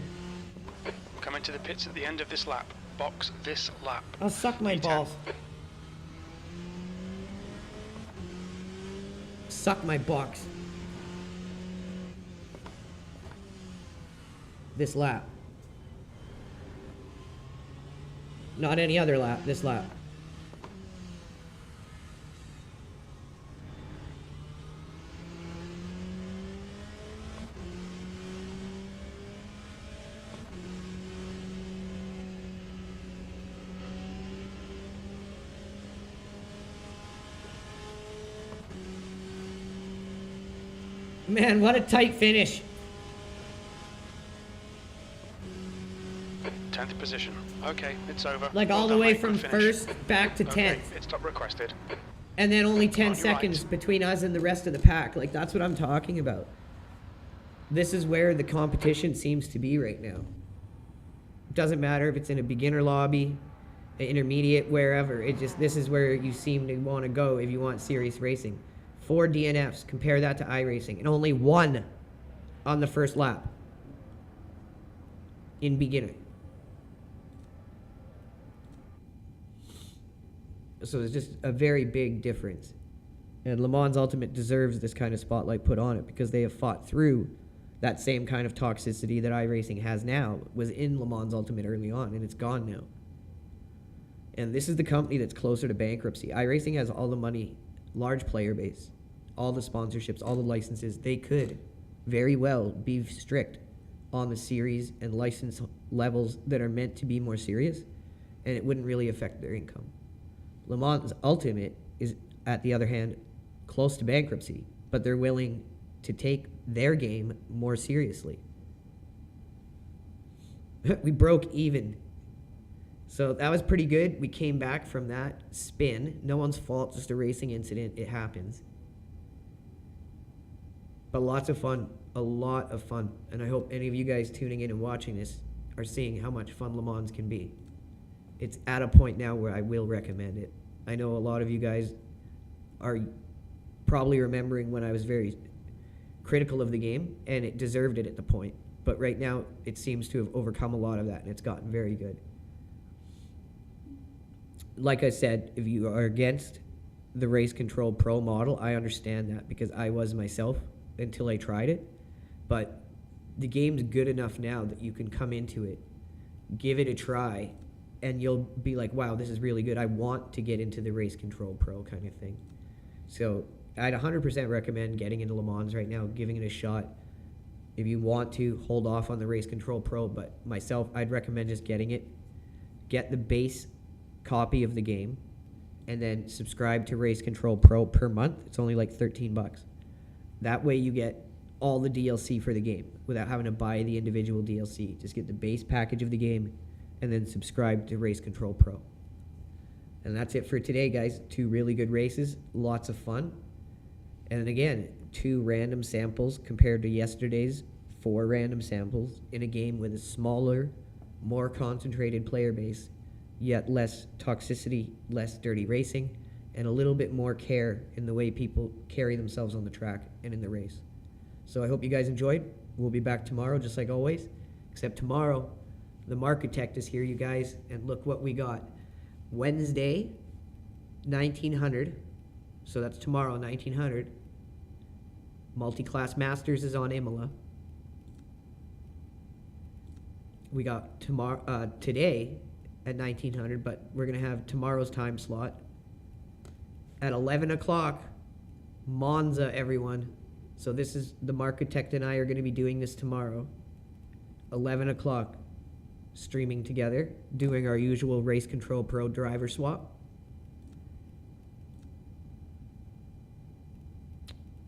Coming to the pits at the end of this lap. Box this lap.
I'll suck my
P10.
balls. Suck my box. This lap. Not any other lap, this lap. Man, what a tight finish.
10th position. Okay, it's over.
Like
Well
all the
done,
way
mate.
from
Good finish.
1st back to 10th.
Okay, it's not requested.
And then only 10
On your
seconds
right.
between us and the rest of the pack. Like, that's what I'm talking about. This is where the competition seems to be right now. It doesn't matter if it's in a beginner lobby, an intermediate, wherever. This is where you seem to want to go if you want serious racing. 4 DNFs. Compare that to iRacing. And only 1 on the first lap. In beginner. So there's just a very big difference. And Le Mans Ultimate deserves this kind of spotlight put on it because they have fought through that same kind of toxicity that iRacing has now, was in Le Mans Ultimate early on, and it's gone now. And this is the company that's closer to bankruptcy. iRacing has all the money, large player base, all the sponsorships, all the licenses. They could very well be strict on the series and license levels that are meant to be more serious, and it wouldn't really affect their income. Le Mans Ultimate is, at the other hand, close to bankruptcy, but they're willing to take their game more seriously. We broke even. So that was pretty good. We came back from that spin. No one's fault, just a racing incident. It happens. But lots of fun, a lot of fun. And I hope any of you guys tuning in and watching this are seeing how much fun Le Mans can be. It's at a point now where I will recommend it. I know a lot of you guys are probably remembering when I was very critical of the game, and it deserved it at the point. But right now, it seems to have overcome a lot of that, and it's gotten very good. Like I said, if you are against the Race Control Pro model, I understand that because I was myself until I tried it. But the game's good enough now that you can come into it, give it a try, and you'll be like, wow, this is really good. I want to get into the Race Control Pro kind of thing. So I'd 100% recommend getting into Le Mans right now, giving it a shot. If you want to, hold off on the Race Control Pro, but myself, I'd recommend just getting it. Get the base copy of the game, and then subscribe to Race Control Pro per month. It's only like $13. That way you get all the DLC for the game without having to buy the individual DLC. Just get the base package of the game and then subscribe to Race Control Pro. And that's it for today, guys. 2 really good races, lots of fun. And again, 2 random samples compared to yesterday's 4 random samples in a game with a smaller, more concentrated player base, yet less toxicity, less dirty racing, and a little bit more care in the way people carry themselves on the track and in the race. So I hope you guys enjoyed. We'll be back tomorrow, just like always, except tomorrow, the Markitect is here, you guys, and look what we got. Wednesday, 1900, so that's tomorrow, 1900. Multi-Class Masters is on Imola. We got today at 1900, but we're going to have tomorrow's time slot. At 11 o'clock, Monza, everyone. So this is, the Markitect and I are going to be doing this tomorrow. 11 o'clock, streaming together, doing our usual Race Control Pro driver swap.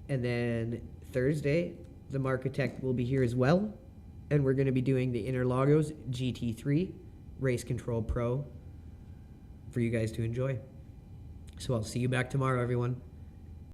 And then Thursday, the Markitect will be here as well. And we're going to be doing the Interlagos GT3 Race Control Pro for you guys to enjoy. So I'll see you back tomorrow, everyone.